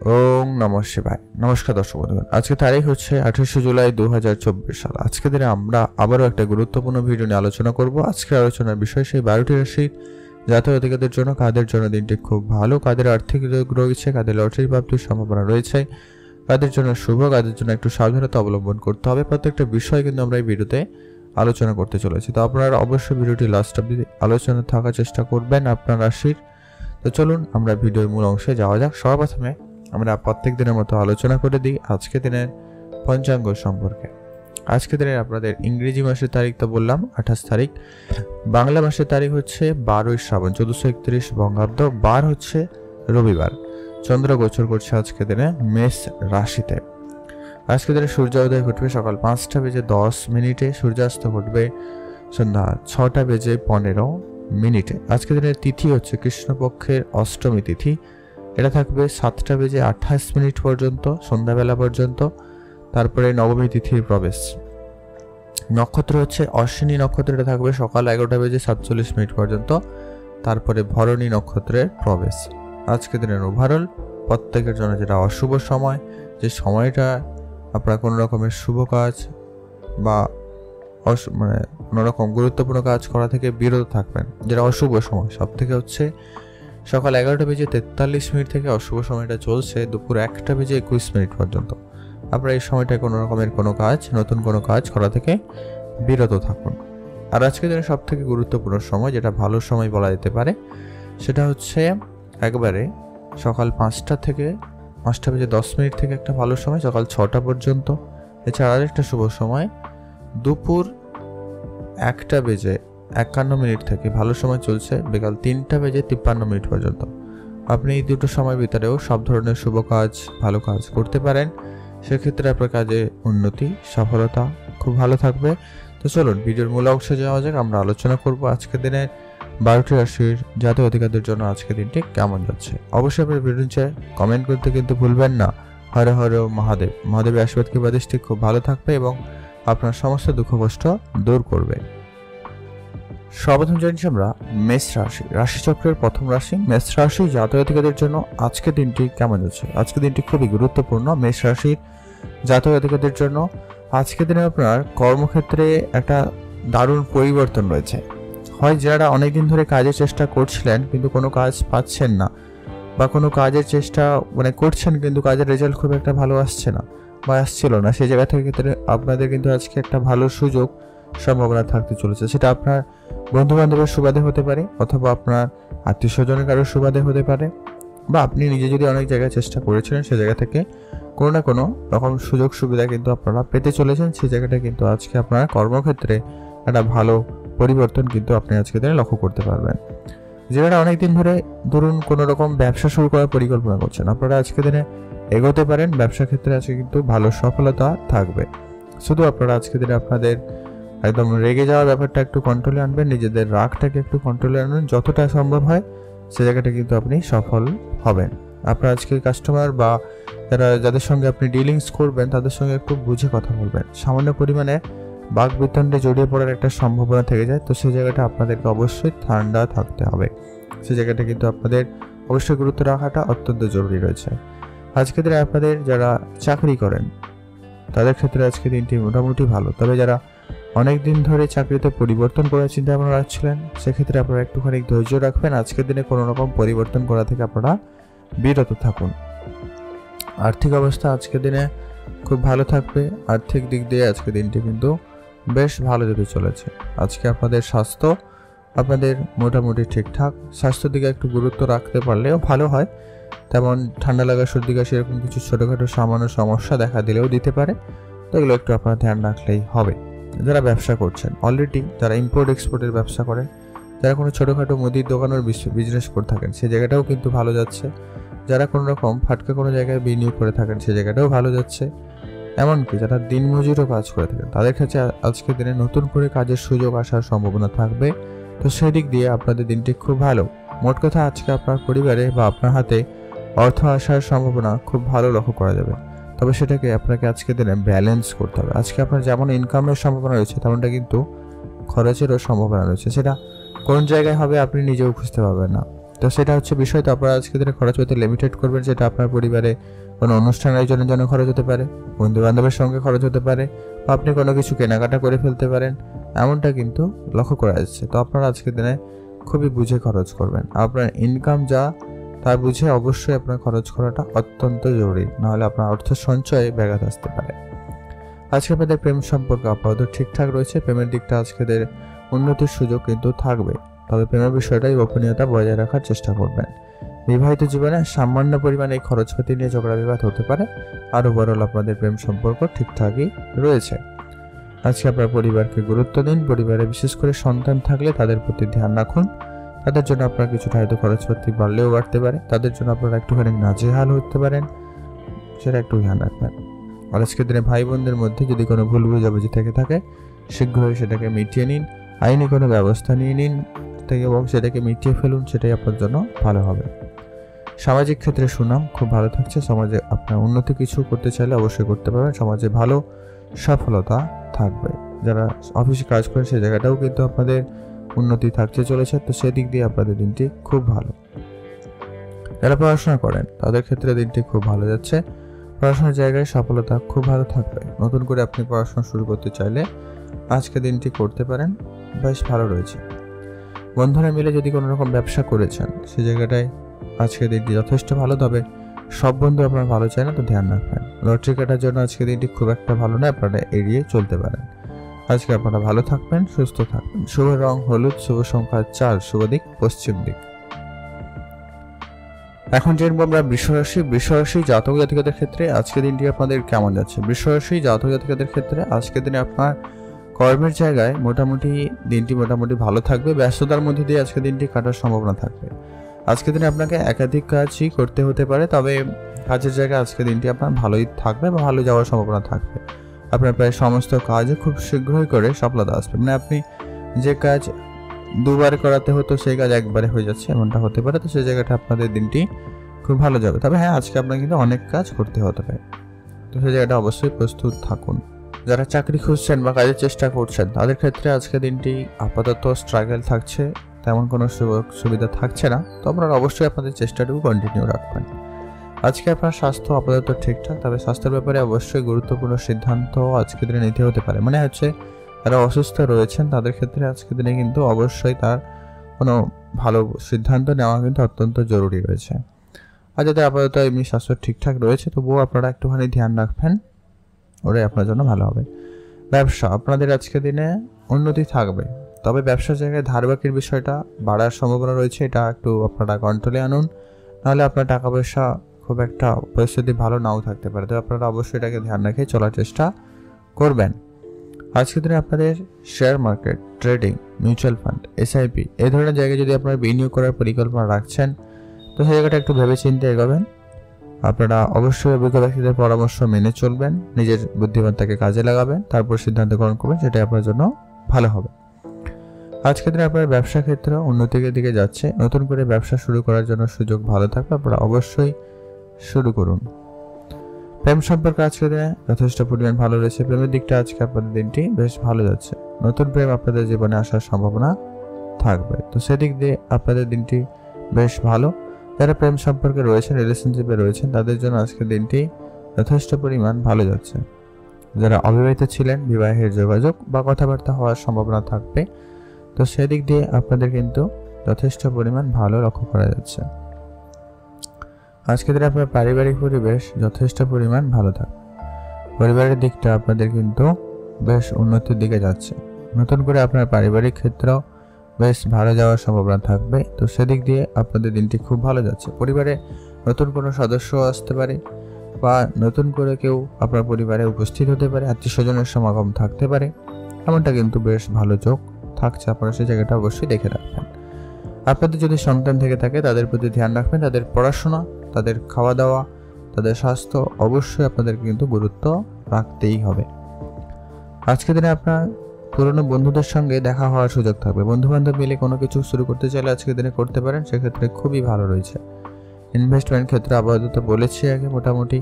ওম নমঃ শিবায়। নমস্কার দর্শক বন্ধুগণ, আজকে তারিখ হচ্ছে 28 জুলাই 2024 সাল। আজকে দিনে আমরা আবারও একটা গুরুত্বপূর্ণ ভিডিও নিয়ে আলোচনা করব। আজকের আলোচনার বিষয় সেই 12টি রাশির জাতক জাতিকাদের জন্য কাদের জন্য দিনটি খুব ভালো, কাদের আর্থিক যোগ রয়েছে, কাদের লটারি প্রাপ্তির সম্ভাবনা রয়েছে, কাদের জন্য শুভ, কাদের জন্য একটু সাবধানতা অবলম্বন করতে হবে। প্রত্যেকটা বিষয় কিন্তু আমরা এই ভিডিওতে আলোচনা করতে চলেছি। তো আপনারা অবশ্যই ভিডিওটি লাস্ট অবধি আলোচনা থাকার চেষ্টা করবেন আপনার রাশির। তো চলুন আমরা ভিডিওর মূল অংশে যাওয়া যাক। সর্বপ্রথমে আমরা প্রত্যেক দিনের মতো আলোচনা করে দিই আজকে দিনের পঞ্চাঙ্গ সম্পর্কে। আজকে দিনের আপনাদের ইংরেজি মাসের তারিখ তো বললাম 28 তারিখ, বাংলা মাসের তারিখ হচ্ছে 12 শ্রাবণ 1431 বঙ্গাব্দ, বার হচ্ছে রবিবার। চন্দ্র গোচর করছে আজকে দিনে মেষ রাশিতে। আজকে দিনে সূর্যোদয় ঘটবে সকাল 5:10 সূর্যাস্ত ঘটবে সন্ধ্যা 6:15। আজকে দিনের তিথি হচ্ছে কৃষ্ণপক্ষের অষ্টমী তিথি, এটা থাকবে 7:28 পর্যন্ত, সন্ধ্যাবেলা পর্যন্ত। তারপরে নবমী তিথির প্রবেশ। নক্ষত্র হচ্ছে অশ্বিনী নক্ষত্র, এটা থাকবে সকাল 11:47 পর্যন্ত। তারপরে ভরণী নক্ষত্রের প্রবেশ। আজকে দিনের ওভারঅল প্রত্যেকের জন্য যেটা অশুভ সময়, যে সময়টা আপনারা কোনো রকমের শুভ কাজ বা কোনো রকম গুরুত্বপূর্ণ কাজ করা থেকে বিরত থাকবেন। যেটা অশুভ সময় সব থেকে হচ্ছে সকাল 11:43 থেকে অশুভ সময়টা চলছে দুপুর 1:21 পর্যন্ত। আপনারা এই সময়টায় কোনো রকমের কোনো কাজ, নতুন কোনো কাজ করা থেকে বিরত থাকুন। আর আজকে দিনে সব থেকে গুরুত্বপূর্ণ সময়, যেটা ভালো সময় বলা যেতে পারে, সেটা হচ্ছে একবারে সকাল 5:10 থেকে একটা ভালো সময়, সকাল 6টা পর্যন্ত। এছাড়া আরেকটা শুভ সময় দুপুর 1:51 থেকে ভালো সময় চলছে বিকাল 3:53 পর্যন্ত। আপনি এই দুটো সময়ের ভিতরেও সব ধরনের শুভ কাজ, ভালো কাজ করতে পারেন। সেক্ষেত্রে আপনার কাজে উন্নতি, সফলতা খুব ভালো থাকবে। তো চলুন ভিডিওর মূল অংশে যাওয়া যাক। আমরা আলোচনা করব আজকে দিনের 12টি রাশির জাতক জাতিকাদের জন্য আজকে দিনটি কেমন যাচ্ছে। অবশ্যই আপনার ভিডিওতে কমেন্ট করতে কিন্তু ভুলবেন না। হর হর মহাদেব। মহাদেবের আশীর্বাদ কিংবা দৃষ্টি খুব ভালো থাকবে এবং আপনার সমস্ত দুঃখ কষ্ট দূর করবে। সর্বপ্রথম জানছি আমরা মেষ রাশি, রাশিচক্রের প্রথম রাশি মেষ রাশি জাতক জাতিকাদের জন্য আজকে দিনটি কেমন যাচ্ছে। আজকে দিনটি খুবই গুরুত্বপূর্ণ মেষ রাশির জাতক জাতিকাদের জন্য। আজকে দিনে আপনার কর্মক্ষেত্রে একটা দারুণ পরিবর্তন রয়েছে। হয় যারা অনেকদিন ধরে কাজের চেষ্টা করছিলেন কিন্তু কোনো কাজ পাচ্ছেন না, বা কোনো কাজের চেষ্টা করছেন কিন্তু কাজের রেজাল্ট খুব একটা ভালো আসছে না বা আসছিল না, সেই জায়গা থেকে ক্ষেত্রে আপনাদের কিন্তু আজকে একটা ভালো সুযোগ সম্ভাবনা থাকতে চলেছে। সেটা আপনার বন্ধু বান্ধবের সুবাদে হতে পারে, অথবা আপনার আত্মীয় স্বজনের কারোর সুবাদে হতে পারে, বা আপনি নিজে যদি অনেক জায়গায় চেষ্টা করেছিলেন সে জায়গা থেকে কোনো না কোনো রকম সুযোগ সুবিধা কিন্তু আপনারা পেতে চলেছেন। সেই জায়গাটা কিন্তু আজকে আপনার কর্মক্ষেত্রে একটা ভালো পরিবর্তন কিন্তু আপনি আজকে দিনে লক্ষ্য করতে পারবেন। যারা অনেকদিন ধরে ধরুন কোনো রকম ব্যবসা শুরু করার পরিকল্পনা করছেন, আপনারা আজকে দিনে এগোতে পারেন। ব্যবসা ক্ষেত্রে আজকে কিন্তু ভালো সফলতা থাকবে। শুধু আপনারা আজকে দিনে আপনাদের একদম রেগে যাওয়ার ব্যাপারটা একটু কন্ট্রোলে আনবেন, নিজেদের রাগটাকে একটু কন্ট্রোলে আনবেন যতটা সম্ভব হয়, সে জায়গাটা কিন্তু আপনি সফল হবেন। আপনার আজকে কাস্টমার বা যাদের সঙ্গে আপনি ডিলিংস করবেন তাদের সঙ্গে একটু বুঝে কথা বলবেন। সামান্য পরিমাণে বাক বিতণ্ডে জড়িয়ে পড়ার একটা সম্ভাবনা থেকে যায়, তো সেই জায়গাটা আপনাদেরকে অবশ্যই ঠান্ডা থাকতে হবে। সেই জায়গাটা কিন্তু আপনাদের অবশ্যই গুরুত্ব রাখাটা অত্যন্ত জরুরি রয়েছে। আজকে দিনে আপনাদের যারা চাকরি করেন তাদের ক্ষেত্রে আজকে দিনটি মোটামুটি ভালো। তবে যারা অনেক দিন ধরে চাকরিতে পরিবর্তন করার চিন্তা ভাবনা রাখছিলেন, সেক্ষেত্রে আপনারা একটুখানি ধৈর্য রাখবেন। আজকের দিনে কোনো রকম পরিবর্তন করা থেকে আপনারা বিরত থাকুন। আর্থিক অবস্থা আজকের দিনে খুব ভালো থাকবে। আর্থিক দিক দিয়ে আজকের দিনটি কিন্তু বেশ ভালো যেতে চলেছে। আজকে আপনাদের স্বাস্থ্য আপনাদের মোটামুটি ঠিকঠাক। স্বাস্থ্যের দিকে একটু গুরুত্ব রাখতে পারলেও ভালো হয়। তেমন ঠান্ডা লাগা, সর্দি কাশি এরকম কিছু ছোটোখাটো সামান্য সমস্যা দেখা দিলেও দিতে পারে, তো এগুলো একটু আপনারা ধ্যান রাখলেই হবে। যারা ব্যবসা করছেন অলরেডি, যারা ইম্পোর্ট এক্সপোর্টের ব্যবসা করেন, যারা কোনো ছোটোখাটো মুদির দোকানের বিজনেস করে থাকেন, সেই জায়গাটাও কিন্তু ভালো যাচ্ছে। যারা কোনো রকম ফাটকা কোনো জায়গায় বিনিয়োগ করে থাকেন, সেই জায়গাটাও ভালো যাচ্ছে। এমনকি যারা দিনমজুরও কাজ করে থাকেন তাদের কাছে আজকের দিনে নতুন করে কাজের সুযোগ আসার সম্ভাবনা থাকবে। তো সেই দিক দিয়ে আপনাদের দিনটি খুব ভালো। মোট কথা আজকে আপনার পরিবারে বা আপনার হাতে অর্থ আসার সম্ভাবনা খুব ভালো লক্ষ্য করা যাবে। তবে সেটাকে আপনাকে আজকে দিনে ব্যালেন্স করতে হবে। আজকে আপনার যেমন ইনকামের সম্ভাবনা রয়েছে তেমনটা কিন্তু খরচেরও সম্ভাবনা রয়েছে। সেটা কোন জায়গায় হবে আপনি নিজেও বুঝতে পারবেন না। তো সেটা হচ্ছে বিষয়। তো আপনারা আজকে দিনে খরচ হতে লিমিটেড করবেন, সেটা আপনার পরিবারে কোনো অনুষ্ঠান আয়োজনের জন্য খরচ হতে পারে, বন্ধু বান্ধবের সঙ্গে খরচ হতে পারে, বা আপনি কোনো কিছু কেনাকাটা করে ফেলতে পারেন, এমনটা কিন্তু লক্ষ্য করা যাচ্ছে। তো আপনারা আজকের দিনে খুবই বুঝে খরচ করবেন। আপনার ইনকাম যা তা বুঝে অবশ্যই আপনার খরচ করাটা অত্যন্ত জরুরি, নাহলে আপনার অর্থ সঞ্চয়ে ব্যাঘাত আসতে পারে। আজকে আপনাদের প্রেম সম্পর্ক আপাতত ঠিকঠাক রয়েছে। প্রেমের দিকটা আজকেদের উন্নতির সুযোগ কিন্তু থাকবে, তবে প্রেমের বিষয়টাই গোপনীয়তা বজায় রাখার চেষ্টা করবেন। বিবাহিত জীবনে সামান্য পরিমাণে এই খরচপাতি নিয়ে ঝগড়া বিবাদ হতে পারে, আর ওভারঅল আপনাদের প্রেম সম্পর্ক ঠিকঠাকই রয়েছে। আজকে আপনার পরিবারকে গুরুত্ব দিন। পরিবারে বিশেষ করে সন্তান থাকলে তাদের প্রতি ধ্যান রাখুন। তাদের জন্য আপনার কিছুটা হয়তো খরচপাতি বাড়লেও বাড়তে পারে, তাদের জন্য আপনারা একটুখানি নাজেহাল হতে পারেন, সেটা একটু ধ্যান রাখবেন। আর আজকের দিনে ভাই বোনদের মধ্যে যদি কোনো ভুল বুঝাবুঝি থেকে থাকে, শীঘ্রই সেটাকে মিটিয়ে নিন, আইনি কোনো ব্যবস্থা নিয়ে নিন এবং সেটাকে মিটিয়ে ফেলুন, সেটাই আপনার জন্য ভালো হবে। সামাজিক ক্ষেত্রে সুনাম খুব ভালো থাকছে। সমাজে আপনার উন্নতি কিছু করতে চাইলে অবশ্যই করতে পারবেন, সমাজে ভালো সফলতা থাকবে। যারা অফিসে কাজ করেন সেই জায়গাটাও কিন্তু আপনাদের উন্নতি থাকতে চলেছে, তো সেদিক দিয়ে আপনাদের দিনটি খুব ভালো। যারা পড়াশোনা করেন তাদের ক্ষেত্রে দিনটি খুব ভালো যাচ্ছে, পড়াশোনার জায়গায় সফলতা খুব ভালো থাকবে। নতুন করে আপনি পড়াশোনা শুরু করতে চাইলে আজকে দিনটি করতে পারেন, বেশ ভালো রয়েছে। বন্ধুরা মিলে যদি কোনো রকম ব্যবসা করেছেন সেই জায়গাটায় আজকে দিনটি যথেষ্ট ভালো, তবে সব বন্ধু আপনার ভালো চায় না, তো ধ্যান রাখবেন। লটারি কাটার জন্য আজকে দিনটি খুব একটা ভালো নয়, আপনারা এড়িয়ে চলতে পারেন। আজকে আপনারা ভালো থাকবেন, সুস্থ থাকবেন। শুভ রং হলুদ, শুভ সংখ্যা 4, শুভ দিক পশ্চিম দিক। এখন জানবো আমরা বৃষরাশি। বৃষরাশি জাতক জাতিকাদের ক্ষেত্রে আজকের দিনটি আপনাদের কেমন যাচ্ছে। বৃষরাশি জাতক জাতিকাদের ক্ষেত্রে আজকের দিনে আপনার কর্মের জায়গায় দিনটি মোটামুটি ভালো থাকবে। ব্যস্ততার মধ্যে দিয়ে আজকের দিনটি কাটার সম্ভাবনা থাকবে। আজকের দিনে আপনাকে একাধিক কাজই করতে হতে পারে, তবে কাজের জায়গায় আজকের দিনটি আপনার ভালোই থাকবে বা ভালো যাওয়ার সম্ভাবনা থাকবে। আপনার প্রায় সমস্ত কাজে খুব শীঘ্রই করে সফলতা আসবে, মানে আপনি যে কাজ দুবার করাতে হতো সেই কাজ একবারে হয়ে যাচ্ছে, এমনটা হতে পারে। তো সেই জায়গাটা আপনাদের দিনটি খুব ভালো যাবে। তবে হ্যাঁ, আজকে আপনাকে কিন্তু অনেক কাজ করতে হতে পারে, তো সেই জায়গাটা অবশ্যই প্রস্তুত থাকুন। যারা চাকরি খুঁজছেন বা কাজের চেষ্টা করছেন তাদের ক্ষেত্রে আজকে দিনটি আপাতত স্ট্রাগল থাকছে, তেমন কোনো সুবিধা থাকছে না, তো আপনারা অবশ্যই আপনাদের চেষ্টাটুকু কন্টিনিউ রাখবেন। আজকে আপনার স্বাস্থ্য আপাতত ঠিকঠাক, তবে স্বাস্থ্যের ব্যাপারে অবশ্যই গুরুত্বপূর্ণ সিদ্ধান্ত আজকের দিনে নিতে হতে পারে। মানে হচ্ছে যারা অসুস্থ রয়েছেন তাদের ক্ষেত্রে আজকের দিনে কিন্তু অবশ্যই তার কোনো ভালো সিদ্ধান্ত নেওয়া কিন্তু অত্যন্ত জরুরি রয়েছে। আর যাদের আপাতত এমনি স্বাস্থ্য ঠিকঠাক রয়েছে তবুও আপনারা একটুখানি ধ্যান রাখবেন, ওটাই আপনার জন্য ভালো হবে। ব্যবসা আপনাদের আজকের দিনে উন্নতি থাকবে, তবে ব্যবসার জায়গায় ধারবাকির বিষয়টা বাড়ার সম্ভাবনা রয়েছে, এটা একটু আপনারা কন্ট্রোলে আনুন, নাহলে আপনার টাকা পয়সা খুব একটা পরিস্থিতি ভালো নাও থাকতে পারে। তো আপনারা অবশ্যই এটাকে ধ্যান রেখে চলার চেষ্টা করবেন। আজকের দিনে আপনাদের share market, trading, mutual fund, SIP এই ধরনের জায়গায় যদি আপনারা বিনিয়োগ করার পরিকল্পনা রাখছেন তো সেই জায়গাটা একটু ভেবে চিন্তে এগোবেন। আপনারা অবশ্যই অভিজ্ঞ ব্যক্তিদের পরামর্শ মেনে চলবেন, নিজের বুদ্ধিমত্তাকে কাজে লাগাবেন, তারপর সিদ্ধান্ত গ্রহণ করবেন, সেটাই আপনার জন্য ভালো হবে। আজকের দিনে আপনার ব্যবসা ক্ষেত্রে উন্নতির দিকে যাচ্ছে, নতুন করে ব্যবসা শুরু করার জন্য সুযোগ ভালো থাকবে, আপনারা অবশ্যই শুরু করুন। প্রেম সম্পর্ক আজকের দিনে যথেষ্ট পরিমাণ ভালো রয়েছে। প্রেমের দিকটা আজকে আপনাদের দিনটি বেশ ভালো যাচ্ছে, নতুন প্রেম আপনাদের জীবনে আসার সম্ভাবনা থাকবে, তো সেদিক দিয়ে আপনাদের দিনটি বেশ ভালো। যারা প্রেম সম্পর্কে রয়েছেন, রিলেশনশিপে রয়েছেন, তাদের জন্য আজকের দিনটি যথেষ্ট পরিমাণ ভালো যাচ্ছে। যারা অবিবাহিত ছিলেন, বিবাহের যোগাযোগ বা কথাবার্তা হওয়ার সম্ভাবনা থাকবে, তো সেদিক দিয়ে আপনাদের কিন্তু যথেষ্ট পরিমাণ ভালো লক্ষ্য করা যাচ্ছে। আজকের দিনে আপনার পারিবারিক পরিবেশ যথেষ্ট পরিমাণ ভালো থাকবে, পরিবারের দিকটা আপনাদের কিন্তু বেশ উন্নতির দিকে যাচ্ছে, নতুন করে আপনার পারিবারিক ক্ষেত্রেও বেশ ভালো যাওয়ার সম্ভাবনা থাকবে, তো সেদিক দিয়ে আপনাদের দিনটি খুব ভালো যাচ্ছে। পরিবারে নতুন কোনো সদস্য আসতে পারে বা নতুন করে কেউ আপনার পরিবারে উপস্থিত হতে পারে, আত্মীয় স্বজনের সমাগম থাকতে পারে, এমনটা কিন্তু বেশ ভালো যোগ থাকছে। আপনারা সেই জায়গাটা অবশ্যই দেখে রাখবেন। আপনাদের যদি সন্তান থেকে থাকে তাদের প্রতি ধ্যান রাখবেন, তাদের পড়াশোনা, তাদের খাওয়া দাওয়া, তাদের স্বাস্থ্য অবশ্যই আপনাদের কিন্তু গুরুত্ব রাখতেই হবে। আজকের দিনে আপনার পুরনো বন্ধুদের সঙ্গে দেখা হওয়ার সুযোগ থাকবে, বন্ধু বান্ধব মিলে কোনো কিছু শুরু করতে চাইলে আজকের দিনে করতে পারেন, সেক্ষেত্রে খুবই ভালো রয়েছে। ইনভেস্টমেন্ট ক্ষেত্রে আপাতত বলেছি আগে, মোটামুটি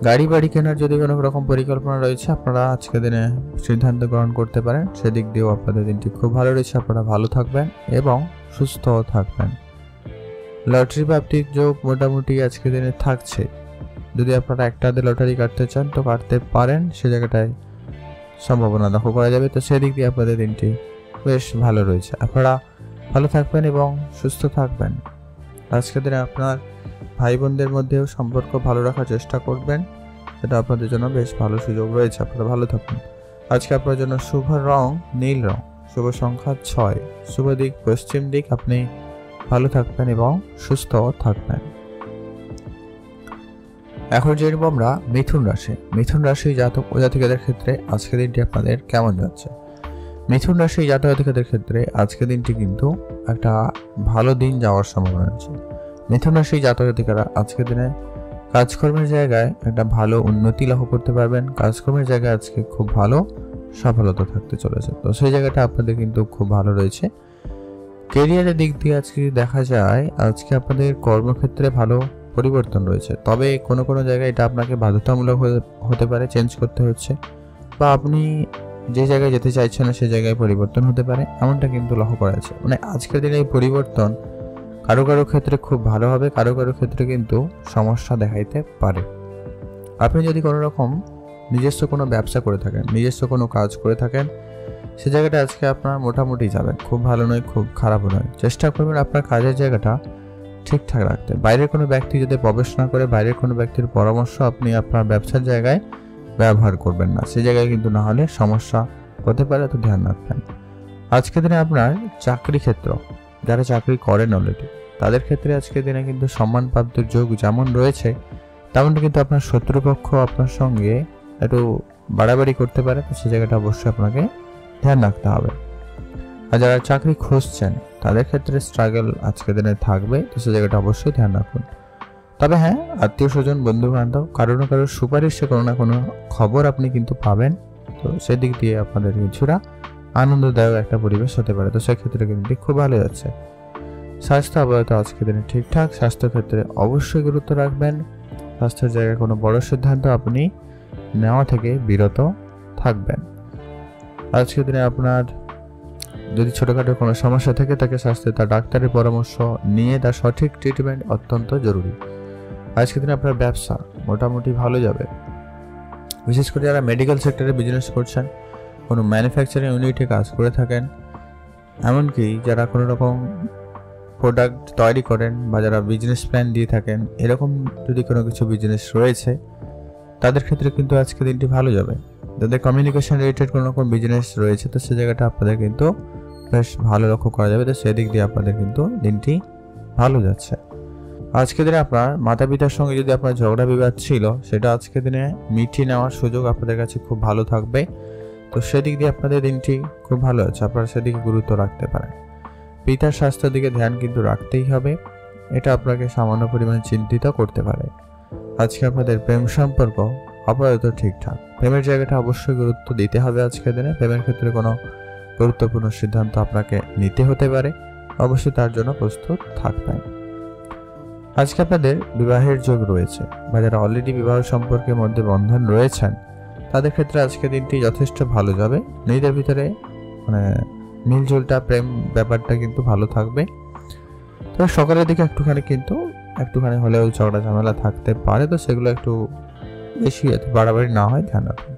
গাড়ি বাড়ি কেনার যদি কোনো রকম পরিকল্পনা রয়েছে আপনারা আজকের দিনে সিদ্ধান্ত গ্রহণ করতে পারেন, সেদিক দিয়েও আপনাদের দিনটি খুব ভালো রয়েছে। আপনারা ভালো থাকবেন এবং সুস্থ থাকবেন। লটারি প্রাপ্তির যোগ মোটামুটি আজকের দিনে থাকছে। যদি আপনারা একটা হাতে লটারি কাটতে চান তো কাটতে পারেন, সে জায়গাটায় সম্ভাবনা লক্ষ্য করা যাবে। তো সেদিক দিয়ে আপনাদের দিনটি বেশ ভালো রয়েছে। আপনারা ভালো থাকবেন এবং সুস্থ থাকবেন। আজকের দিনে আপনার ভাই বোনদের মধ্যেও সম্পর্ক ভালো রাখার চেষ্টা করবেন, সেটা আপনাদের জন্য বেশ ভালো সুযোগ রয়েছে। আপনারা ভালো থাকুন। আজকে আপনার জন্য শুভ রং নীল রং, শুভ সংখ্যা 6, শুভ দিক পশ্চিম দিক। আপনি ভালো থাকবেন এবং সুস্থ থাকবেন। এখন জেনব আমরা মিথুন রাশি। মিথুন রাশি জাতক ও জাতিকাদের ক্ষেত্রে আজকের দিনটি আপনাদের কেমন যাচ্ছে? মিথুন রাশি জাতক জাতিকাদের ক্ষেত্রে আজকের দিনটি কিন্তু একটা ভালো দিন যাওয়ার সম্ভাবনা আছে। মিথুন রাশি জাতক জাতিকারা আজকের দিনে কাজকর্মের জায়গায় একটা ভালো উন্নতি লক্ষ্য করতে পারবেন। কাজকর্মের জায়গায় আজকে খুব ভালো সফলতা থাকতে চলেছে। তো সেই জায়গাটা আপনাদের কিন্তু খুব ভালো রয়েছে। কেরিয়ারের দিক দিয়ে আজকে দেখা যায় আজকে আপনাদের কর্মক্ষেত্রে ভালো পরিবর্তন রয়েছে, তবে কোনো কোনো জায়গায় এটা আপনাকে বাধ্যতামূলক হতে পারে, চেঞ্জ করতে হচ্ছে, বা আপনি যে জায়গায় যেতে চাইছেন না সে জায়গায় পরিবর্তন হতে পারে, এমনটা কিন্তু লক্ষ্য করা যাচ্ছে। মানে আজকের দিনে এই পরিবর্তন কারো কারো ক্ষেত্রে খুব ভালো হবে, কারো কারো ক্ষেত্রে কিন্তু সমস্যা দেখাইতে পারে। আপনি যদি কোনো রকম নিজস্ব কোনো ব্যবসা করে থাকেন, নিজস্ব কোনো কাজ করে থাকেন, সে জায়গাটা আজকে আপনার মোটামুটি যাবে, খুব ভালো নয় খুব খারাপও নয়। চেষ্টা করবেন আপনার কাজের জায়গাটা ঠিকঠাক রাখতে। বাইরের কোনো ব্যক্তি যদি প্রবেশ না করে, বাইরের কোনো ব্যক্তির পরামর্শ আপনি আপনার ব্যবসার জায়গায় ব্যবহার করবেন না, সে জায়গায় কিন্তু না হলে সমস্যা হতে পারে, তো ধ্যান রাখবেন। আজকের দিনে আপনার চাকরি ক্ষেত্র, যারা চাকরি করেন অলরেডি, তাদের ক্ষেত্রে আজকের দিনে কিন্তু সম্মান প্রাপ্তির যোগ যেমন রয়েছে, তেমনটা কিন্তু আপনার শত্রুপক্ষ আপনার সঙ্গে একটু বাড়াবাড়ি করতে পারে, তো সে জায়গাটা অবশ্যই আপনাকে ধ্যান রাখতে হবে। আর যারা চাকরি খুঁজছেন তাদের ক্ষেত্রে স্ট্রাগল আজকের দিনে থাকবে, তো সে জায়গাটা অবশ্যই ধ্যান রাখুন। তবে হ্যাঁ, আত্মীয় স্বজন বন্ধু বান্ধব কারো না কারোর সুপারিশে কোনো না কোনো খবর আপনি কিন্তু পাবেন, তো সেদিক দিয়ে আপনাদের কিছুটা আনন্দদায়ক একটা পরিবেশ হতে পারে, তো সেক্ষেত্রে কিন্তু খুব ভালো যাচ্ছে। স্বাস্থ্য আপাতত আজকের দিনে ঠিকঠাক। স্বাস্থ্য ক্ষেত্রে অবশ্যই গুরুত্ব রাখবেন। স্বাস্থ্যের জায়গায় কোনো বড় সিদ্ধান্ত আপনি নেওয়া থেকে বিরত থাকবেন। আজকের দিনে আপনার যদি ছোটোখাটো কোনো সমস্যা থেকে থাকে, স্বাস্থ্যে তার ডাক্তারের পরামর্শ নিয়ে তার সঠিক ট্রিটমেন্ট অত্যন্ত জরুরি। আজকের দিনে আপনার ব্যবসা মোটামুটি ভালো যাবে, বিশেষ করে যারা মেডিকেল সেক্টরে বিজনেস করছেন, কোনো ম্যানুফ্যাকচারিং ইউনিটে কাজ করে থাকেন, এমনকি যারা কোনো রকম প্রোডাক্ট তৈরি করেন বা যারা বিজনেস প্ল্যান দিয়ে থাকেন, এরকম যদি কোনো কিছু বিজনেস রয়েছে তাদের ক্ষেত্রে কিন্তু আজকে দিনটি ভালো যাবে। যাদের কমিউনিকেশন রিলেটেড কোনো রকম বিজনেস রয়েছে, তো সে জায়গাটা আপনাদের কিন্তু বেশ ভালো লক্ষ্য করা যাবে, তো সেদিক দিয়ে আপনাদের কিন্তু দিনটি ভালো যাচ্ছে। আজকের দিনে আপনার মাতা পিতার সঙ্গে যদি আপনার ঝগড়া বিবাদ ছিল, সেটা আজকের দিনে মিটিয়ে নেওয়ার সুযোগ আপনাদের কাছে খুব ভালো থাকবে, তো সেদিক দিয়ে আপনাদের দিনটি খুব ভালো আছে। আপনারা সেদিকে গুরুত্ব রাখতে পারেন। পিতার স্বাস্থ্যের দিকে ধ্যান কিন্তু রাখতেই হবে, এটা আপনাকে সামান্য পরিমাণে চিন্তিত করতে পারে। আজকে আপনাদের প্রেম সম্পর্ক আপাতত ঠিকঠাক। প্রেমের জায়গাটা অবশ্যই গুরুত্ব দিতে হবে আজকের দিনে। প্রেমের ক্ষেত্রে কোনো গুরুত্বপূর্ণ সিদ্ধান্ত আপনাকে নিতে হতে পারে, অবশ্যই তার জন্য প্রস্তুত থাকবেন। আজকে আপনাদের বিবাহের যোগ রয়েছে, বা যারা অলরেডি বিবাহ সম্পর্কের মধ্যে বন্ধন রয়েছেন তাদের ক্ষেত্রে আজকে দিনটি যথেষ্ট ভালো যাবে। নিজেদের ভিতরে মানে মিলজুলটা, প্রেম ব্যাপারটা কিন্তু ভালো থাকবে। তবে সকালের দিকে একটুখানি হলেও ঝগড়া ঝামেলা থাকতে পারে, তো সেগুলো একটু বেশি বাড়াবাড়ি না হয় ধ্যান রাখুন।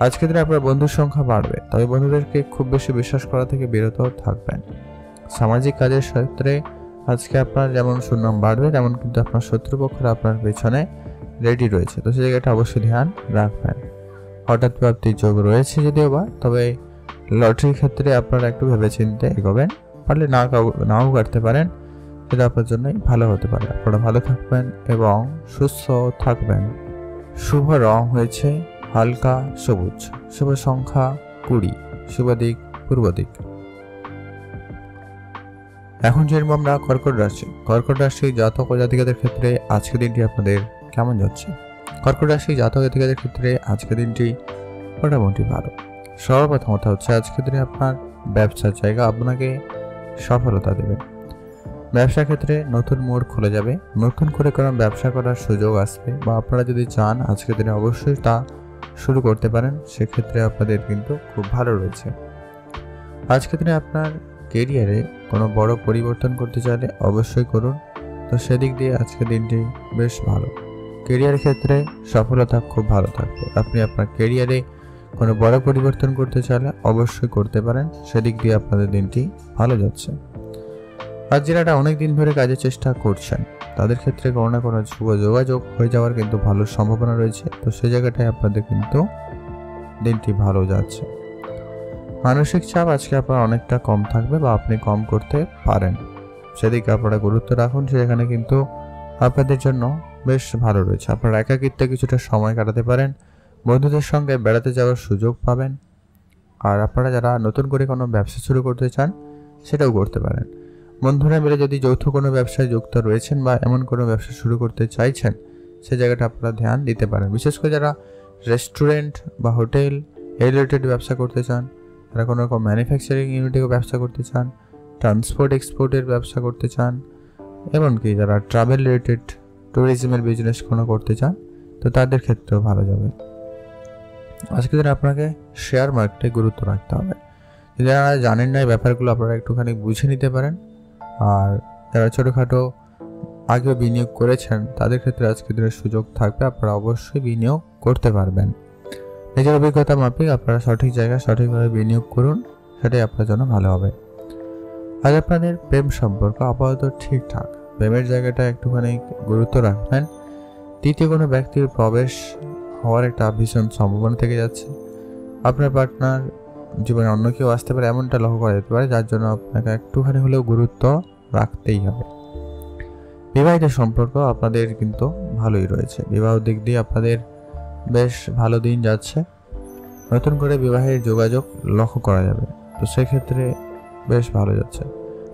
আজকের দিনে আপনার বন্ধুর সংখ্যা বাড়বে, তবে বন্ধুদেরকে খুব বেশি বিশ্বাস করা থেকে বিরত থাকবেন। সামাজিক কাজের ক্ষেত্রে আজকে আপনার যেমন সুনাম বাড়বে, তেমন কিন্তু আপনার শত্রুপক্ষরা আপনার পেছনে রেডি রয়েছে, তো সেই জায়গাটা অবশ্যই ধ্যান রাখবেন। হঠাৎ প্রাপ্তির যোগ রয়েছে যদিও বা, তবে লটারির ক্ষেত্রে আপনারা একটু ভেবেচিন্তে এগোবেন, পারলে নাও কাটতে পারেন, সেটা আপনার জন্যই ভালো হতে পারে। আপনারা ভালো থাকবেন এবং সুস্থ থাকবেন। শুভ রং হয়েছে হালকা সবুজ, শুভ সংখ্যা 20, শুভ দিক পূর্ব দিক। এখন জানবো আমরা কর্কট রাশি। কর্কট রাশি জাতক ও জাতিকাদের ক্ষেত্রে আজকের দিনটি আপনাদের কেমন যাচ্ছে? কর্কট রাশি জাতক জাতিকাদের ক্ষেত্রে আজকের দিনটি মোটামুটি ভালো। সর্বপ্রথম কথা হচ্ছে আজকের দিনে আপনার ব্যবসার জায়গা আপনাকে সফলতা দেবে। ব্যবসার ক্ষেত্রে নতুন মোড় খুলে যাবে, নতুন করে কোনো ব্যবসা করার সুযোগ আসবে, বা আপনারা যদি চান আজকের দিনে অবশ্যই তা শুরু করতে পারেন, সেক্ষেত্রে আপনাদের কিন্তু খুব ভালো রয়েছে। আজকের দিনে আপনার কেরিয়ারে কোনো বড় পরিবর্তন করতে চাইলে অবশ্যই করুন। তো সেদিক দিয়ে আজকে দিনটি বেশ ভালো। কেরিয়ার ক্ষেত্রে সফলতা খুব ভালো থাকবে। আপনি আপনার কেরিয়ারে কোনো বড় পরিবর্তন করতে চাইলে অবশ্যই করতে পারেন, সেদিক দিয়ে আপনাদের দিনটি ভালো যাচ্ছে। আর যারা অনেক দিন ধরে কাজের চেষ্টা করছেন তাদের ক্ষেত্রে কোনো না কোনো শুভ যোগাযোগ হয়ে যাওয়ার কিন্তু ভালো সম্ভাবনা রয়েছে। তো সেই জায়গাটায় আপনাদের কিন্তু দিনটি ভালো যাচ্ছে। মানসিক চাপ আজকে আপনার অনেকটা কম থাকবে বা আপনি কম করতে পারেন, সেদিকে আপনারা গুরুত্ব রাখুন। সেখানে কিন্তু আপনাদের জন্য বেশ ভালো রয়েছে। আপনারা একাকিত্বে কিছুটা সময় কাটাতে পারেন, বন্ধুদের সঙ্গে বেড়াতে যাওয়ার সুযোগ পাবেন। আর আপনারা যারা নতুন করে কোনো ব্যবসা শুরু করতে চান সেটাও করতে পারেন। বন্ধুরা মিলে যদি যৌথ কোনো ব্যবসায় যুক্ত রয়েছেন বা এমন কোনো ব্যবসা শুরু করতে চাইছেন, সে জায়গাটা আপনারা ধ্যান দিতে পারেন। বিশেষ করে যারা রেস্টুরেন্ট বা হোটেল এই রিলেটেড ব্যবসা করতে চান, যারা কোনো রকম ম্যানুফ্যাকচারিং ইউনিটেও ব্যবসা করতে চান, ট্রান্সপোর্ট এক্সপোর্টের ব্যবসা করতে চান, এমনকি যারা ট্রাভেল রিলেটেড ট্যুরিজমের বিজনেস কোনো করতে চান, তো তাদের ক্ষেত্রেও ভালো যাবে। আজকে দিনে আপনাকে শেয়ার মার্কেটে গুরুত্ব রাখতে হবে। যারা জানেন না এই ব্যাপারগুলো আপনারা একটুখানি বুঝে নিতে পারেন। আর যারা ছোটোখাটো আগেও বিনিয়োগ করেছেন তাদের ক্ষেত্রে আজকে দিনের সুযোগ থাকবে, আপনারা অবশ্যই বিনিয়োগ করতে পারবেন। নিজের অভিজ্ঞতা মাফিক আপনারা সঠিক জায়গায় সঠিকভাবে বিনিয়োগ করুন, সেটাই আপনার জন্য ভালো হবে। আজ আপনাদের প্রেম সম্পর্ক আপাতত ঠিকঠাক, প্রেমের জায়গাটা একটুখানি গুরুত্ব রাখবেন। তৃতীয় কোনো ব্যক্তির প্রবেশ হওয়ার একটা ভীষণ সম্ভাবনা থেকে যাচ্ছে। আপনার পার্টনার জীবনে অন্য কেউ আসতে পারে এমনটা লক্ষ্য করা যেতে পারে, যার জন্য আপনাকে একটুখানি হলেও গুরুত্ব রাখতেই হবে। বিবাহিত সম্পর্ক আপনাদের কিন্তু ভালোই রয়েছে, বিবাহ দিক দিয়ে আপনাদের বেশ ভালো দিন যাচ্ছে। নতুন করে বিবাহের যোগাযোগ লক্ষ্য করা যাবে, তো সেক্ষেত্রে বেশ ভালো যাচ্ছে।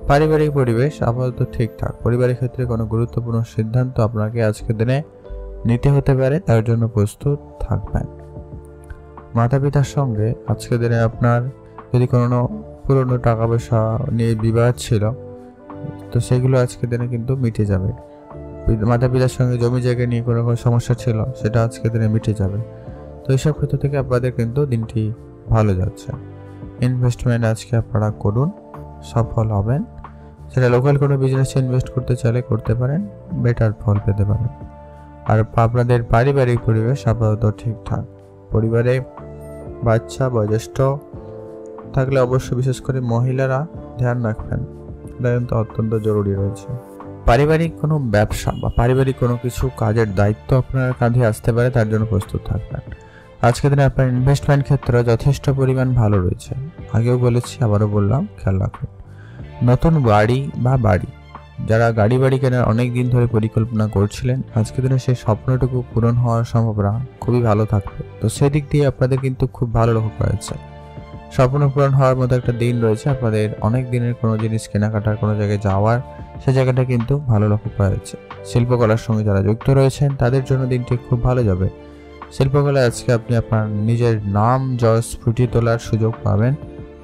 পারিবারিক পরিবেশ আপাতত ঠিকঠাক, পরিবারের ক্ষেত্রে কোনো গুরুত্বপূর্ণ সিদ্ধান্ত আপনাকে আজকের দিনে নিতে হতে পারে, তার জন্য প্রস্তুত থাকবেন। মাতা পিতার সঙ্গে আজকের দিনে আপনার যদি কোনো পুরনো টাকা পয়সা নিয়ে বিবাদ ছিল, তো সেগুলো আজকের দিনে কিন্তু মিটে যাবে। মাতা পিতার সঙ্গে জমি জায়গা নিয়ে কোনো সমস্যা ছিল, সেটা আজকের দিনে মিটে যাবে। তো এইসব ক্ষেত্র থেকে আপনাদের কিন্তু দিনটি ভালো যাচ্ছে। ইনভেস্টমেন্ট আজকে আপনারা করুন, সফল হবেন। সেটা লোকাল কোনো বিজনেসে ইনভেস্ট করতে চাইলে করতে পারেন, বেটার ফল পেতে পারেন। আর আপনাদের পারিবারিক পরিবেশ আপাতত ঠিকঠাক। পরিবারে বাচ্চা বয়োজ্যেষ্ঠ থাকলে অবশ্যই বিশেষ করে মহিলারা ধ্যান রাখবেন, এটা কিন্তু অত্যন্ত জরুরি রয়েছে। পারিবারিক কোনো ব্যবসা বা পারিবারিক কোনো কিছু কাজের দায়িত্ব আপনার কাঁধে আসতে পারে, তার জন্য প্রস্তুত থাকবেন। আজকের দিনে আপনার ইনভেস্টমেন্ট ক্ষেত্রে যথেষ্ট পরিমাণ ভালো রয়েছে। আগেও বলেছি, আবারও বললাম, খেয়াল রাখুন। নতুন বাড়ি যারা গাড়ি কেনার অনেক দিন ধরে পরিকল্পনা করছিলেন, আজকের দিনে সেই স্বপ্নটুকু পূরণ হওয়ার সম্ভাবনা খুবই ভালো থাকবে। তো সেদিক দিয়ে আপনাদের কিন্তু খুব ভালো লক্ষ্য করা যাচ্ছে। স্বপ্ন পূরণ হওয়ার মতো একটা দিন রয়েছে। আপনাদের অনেক দিনের কোনো জিনিস কেনাকাটার, কোনো জায়গায় যাওয়ার, সে জায়গাটা কিন্তু ভালো লক্ষ্য করা যাচ্ছে। শিল্পকলার সঙ্গে যারা যুক্ত রয়েছেন তাদের জন্য দিনটি খুব ভালো যাবে। শিল্পকলায় আজকে আপনি আপনার নিজের নাম যশ ফুটিয়ে তোলার সুযোগ পাবেন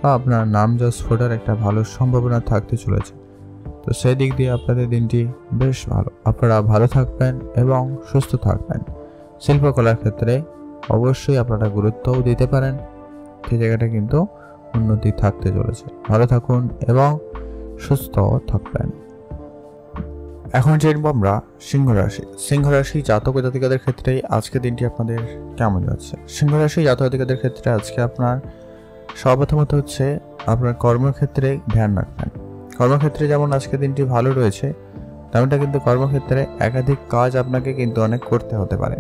বা আপনার নাম যশ ফোটার একটা ভালো সম্ভাবনা থাকতে চলেছে। তো সেই দিক দিয়ে আপনাদের দিনটি বেশ ভালো। আপনারা ভালো থাকবেন এবং সুস্থ থাকবেন। শিল্পকলার ক্ষেত্রে অবশ্যই আপনারা গুরুত্বও দিতে পারেন, সেই জায়গাটা কিন্তু উন্নতি থাকতে চলেছে। ভালো থাকুন এবং সুস্থ থাকবেন। এখন জানবো আমরা সিংহ রাশি জাতক জাতিকাদের ক্ষেত্রে আজকে দিনটি আপনাদের কেমন যাচ্ছে। সিংহ রাশি জাতক জাতিকাদের ক্ষেত্রে আজকে আপনার সর্বপ্রথমত হচ্ছে আপনার কর্মক্ষেত্রে ধ্যান রাখবেন। কর্মক্ষেত্রে যেমন আজকে দিনটি ভালো রয়েছে, তেমনটা কিন্তু কর্মক্ষেত্রে একাধিক কাজ আপনাকে কিন্তু অনেক করতে হতে পারে।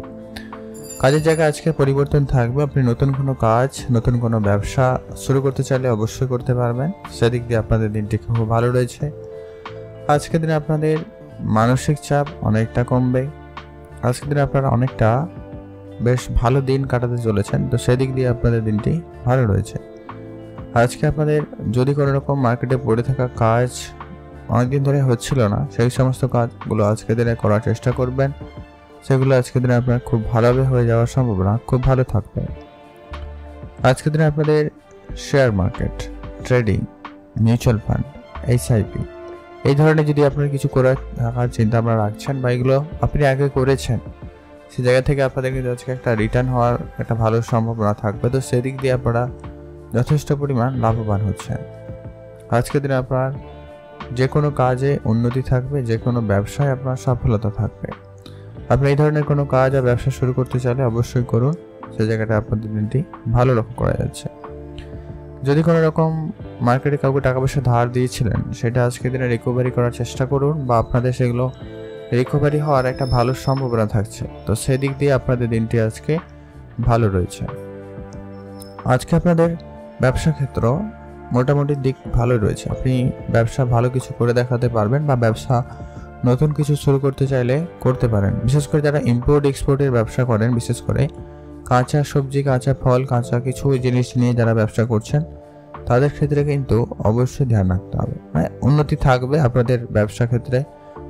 কাজের জায়গায় আজকে পরিবর্তন থাকবে। আপনি নতুন কোনো কাজ, নতুন কোনো ব্যবসা শুরু করতে চাইলে অবশ্যই করতে পারবেন, সেদিক দিয়ে আপনাদের দিনটি খুব ভালো রয়েছে। আজকের দিনে আপনাদের মানসিক চাপ অনেকটা কমবে। আজকের দিনে আপনারা অনেকটা বেশ ভালো দিন কাটাতে চলেছেন, তো সেদিক দিয়ে আপনাদের দিনটি ভালো রয়েছে। আজকে আপনাদের যদি কোনো রকম মার্কেটে পড়ে থাকা কাজ অনেকদিন ধরে হচ্ছিল না, সেই সমস্ত কাজগুলো আজকের দিনে করার চেষ্টা করবেন। সেগুলো আজকের দিনে আপনার খুব ভালোভাবে হয়ে যাওয়ার সম্ভাবনা খুব ভালো থাকবে। আজকের দিনে আপনাদের share market, trading, mutual fund, SIP এই ধরনের যদি আপনার কিছু করার থাকার চিন্তা আপনারা রাখছেন বা এগুলো আপনি আগে করেছেন, সেই জায়গা থেকে আপনাদের কিন্তু আজকে একটা রিটার্ন হওয়ার একটা ভালো সম্ভাবনা থাকবে। তো সেদিক দিয়ে আপনারা যথেষ্ট পরিমাণ লাভবান হচ্ছেন। আজকের দিনে আপনার যে কোনো কাজে উন্নতি থাকবে, যে কোনো ব্যবসায় আপনার সফলতা থাকবে। আপনি এই ধরনের কোনো কাজ বা ব্যবসা শুরু করতে চাইলে অবশ্যই করুন, সে জায়গাটা আপনাদের দিনটি ভালো লক্ষ্য করা যাচ্ছে। যদি কোনো রকম মার্কেটে কাউকে টাকা পয়সা ধার দিয়েছিলেন, সেটা আজকের দিনে রিকভারি করার চেষ্টা করুন, বা আপনাদের সেগুলো রিকভারি হওয়ার একটা ভালো সম্ভাবনা থাকছে। তো সেদিক দিয়ে আপনাদের দিনটি আজকে ভালো রয়েছে। আজকে আপনাদের ব্যবসা ক্ষেত্র মোটামুটি দিক ভালো রয়েছে। আপনি ব্যবসা ভালো কিছু করে দেখাতে পারবেন, বা ব্যবসা নতুন কিছু শুরু করতে চাইলে করতে পারেন। বিশেষ করে যারা ইম্পোর্ট এক্সপোর্টের ব্যবসা করেন, বিশেষ করে কাঁচা সবজি, কাঁচা ফল, কাঁচা কিছু জিনিস নিয়ে যারা ব্যবসা করছেন, তাদের ক্ষেত্রে কিন্তু অবশ্যই ধ্যান রাখতে হবে। মানে উন্নতি থাকবে আপনাদের ব্যবসা ক্ষেত্রে,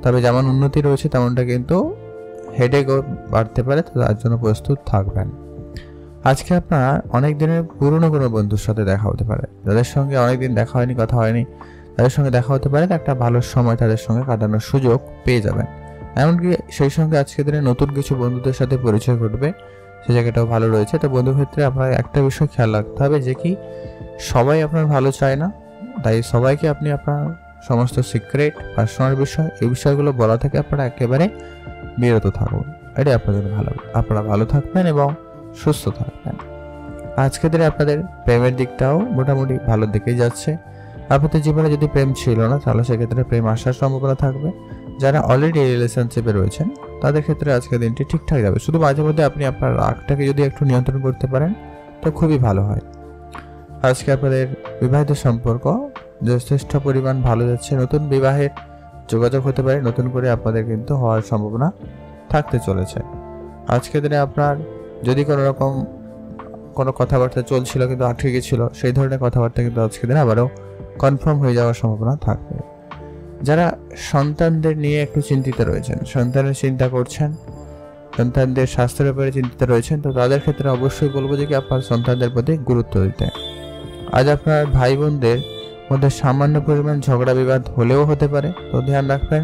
তবে যেমন উন্নতি রয়েছে তেমনটা কিন্তু হেডেকও বাড়তে পারে, তো তার জন্য প্রস্তুত থাকবেন। আজকে আপনার অনেক দিনের পুরনো কোনো বন্ধুর সাথে দেখা হতে পারে, যাদের সঙ্গে অনেকদিন দেখা হয়নি, কথা হয়নি, তাদের সঙ্গে দেখা হতে পারে। একটা ভালো সময় তাদের সঙ্গে কাটানোর সুযোগ পেয়ে যাবেন। এমনকি সেই সঙ্গে আজকের দিনে নতুন কিছু বন্ধুদের সাথে পরিচয় ঘটবে, সে জায়গাটাও ভালো রয়েছে। তো বন্ধুর ক্ষেত্রে আপনার একটা বিষয় খেয়াল রাখতে হবে, যে কি সবাই আপনার ভালো চায় না, তাই সবাইকে আপনি আপনার সমস্ত সিক্রেট পার্সোনাল বিষয়, এই বিষয়গুলো বলা থেকে আপনারা একেবারে বিরত থাকুন। এটাই আপনাদের ভালো, আপনারা ভালো থাকবেন এবং সুস্থ থাকবেন। আজকের দিনে আপনাদের প্রেমের দিকটাও মোটামুটি ভালোর দিকেই যাচ্ছে। আপনাদের জীবনে যদি প্রেম ছিল না, তাহলে সেক্ষেত্রে প্রেম আসার সম্ভাবনা থাকবে। যারা অলরেডি রিলেশনশিপে রয়েছেন, তাদের ক্ষেত্রে আজকের দিনটি ঠিকঠাক যাবে। শুধু মাঝে মধ্যে আপনি আপনার রাগটাকে যদি একটু নিয়ন্ত্রণ করতে পারেন, তো খুবই ভালো হয়। আজকে আপনাদের বিবাহিত সম্পর্ক যথেষ্ট পরিমাণ ভালো যাচ্ছে। নতুন বিবাহের যোগাযোগ হতে পারে, নতুন করে আপনাদের কিন্তু হওয়ার সম্ভাবনা থাকতে চলেছে। আজকের দিনে আপনার যদি কোনো রকম কোনো কথাবার্তা চলছিল কিন্তু আটকে গেছিল, সেই ধরনের কথাবার্তা কিন্তু আজকের দিনে আবারও কনফার্ম হয়ে যাওয়ার সম্ভাবনা থাকবে। যারা সন্তানদের নিয়ে একটু চিন্তিত রয়েছেন, সন্তানের চিন্তা করছেন, সন্তানদের স্বাস্থ্যের ব্যাপারে চিন্তিত রয়েছেন, তো তাদের ক্ষেত্রে অবশ্যই বলবো যে কি আপনার সন্তানদের প্রতি গুরুত্ব দিতে। আজ আপনার ভাই বোনদের মধ্যে সামান্য পরিমাণ ঝগড়া বিবাদ হলেও হতে পারে, তো ধ্যান রাখবেন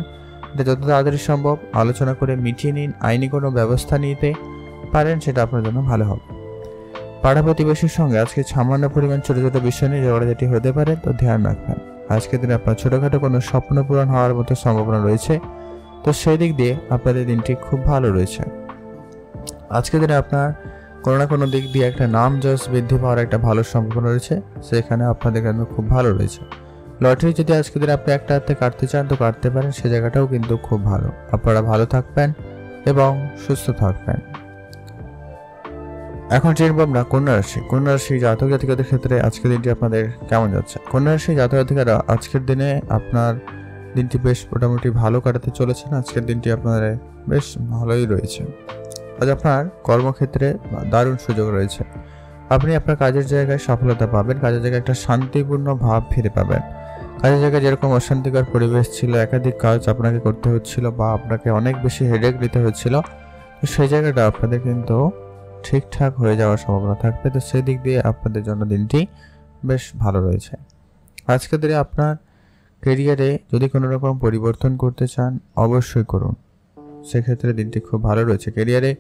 এটা যত তাড়াতাড়ি সম্ভব আলোচনা করে মিটিয়ে নিন। আইনি কোনো ব্যবস্থা নিতে পারেন, সেটা আপনার জন্য ভালো হবে। পাড়া প্রতিবেশীর সঙ্গে আজকে সামান্য পরিমাণ ছোট ছোট বিষয় নিয়ে ঝগড়াঝাটি হতে পারে, তো ধ্যান রাখবেন। আজকের দিনে আপনার ছোটখাটো কোনো স্বপ্ন পূরণ হওয়ার মতো সম্ভাবনা রয়েছে, তো সেই দিক দিয়ে আপনাদের দিনটি খুব ভালো রয়েছে। আজকের দিনে আপনার কোনো না কোনো দিক দিয়ে একটা নাম যশ বৃদ্ধি পাওয়ার একটা ভালো সম্ভাবনা রয়েছে, সেখানে আপনাদের জন্য খুব ভালো রয়েছে। লটারি যদি আজকের দিনে আপনি একটা হাতে কাটতে চান, তো কাটতে পারেন, সে জায়গাটাও কিন্তু খুব ভালো। আপনারা ভালো থাকবেন এবং সুস্থ থাকবেন। এখন জানবো আমরা কন্যা রাশি। কন্যা রাশি জাতক জাতিকাদের ক্ষেত্রে আজকের দিনটি আপনাদের কেমন যাচ্ছে। কন্যা রাশি জাতক জাতিকারা আজকের দিনে আপনার দিনটি বেশ মোটামুটি ভালো কাটাতে চলেছেন। আজকের দিনটি আপনাদের বেশ ভালোই রয়েছে। আজ আপনার কর্মক্ষেত্রে দারুণ সুযোগ রয়েছে। আপনি আপনার কাজের জায়গায় সফলতা পাবেন, কাজের জায়গায় একটা শান্তিপূর্ণ ভাব ফিরে পাবেন। কাজের জায়গায় যেরকম অশান্তিকর পরিবেশ ছিল, একাধিক কাজ আপনাকে করতে হচ্ছিল বা আপনাকে অনেক বেশি হেডেক নিতে হচ্ছিল, তো সেই জায়গাটা আপনাদের কিন্তু ঠিকঠাক হয়ে যাওয়ার সম্ভাবনা থাকবে। তো সেই দিক দিয়ে আপনাদের জন্য দিনটি বেশ ভালো রয়েছে। আজকের দিনে আপনার ক্যারিয়ারে যদি কোনো রকম পরিবর্তন করতে চান, অবশ্যই করুন, সেক্ষেত্রে দিনটি খুব ভালো রয়েছে। ক্যারিয়ারে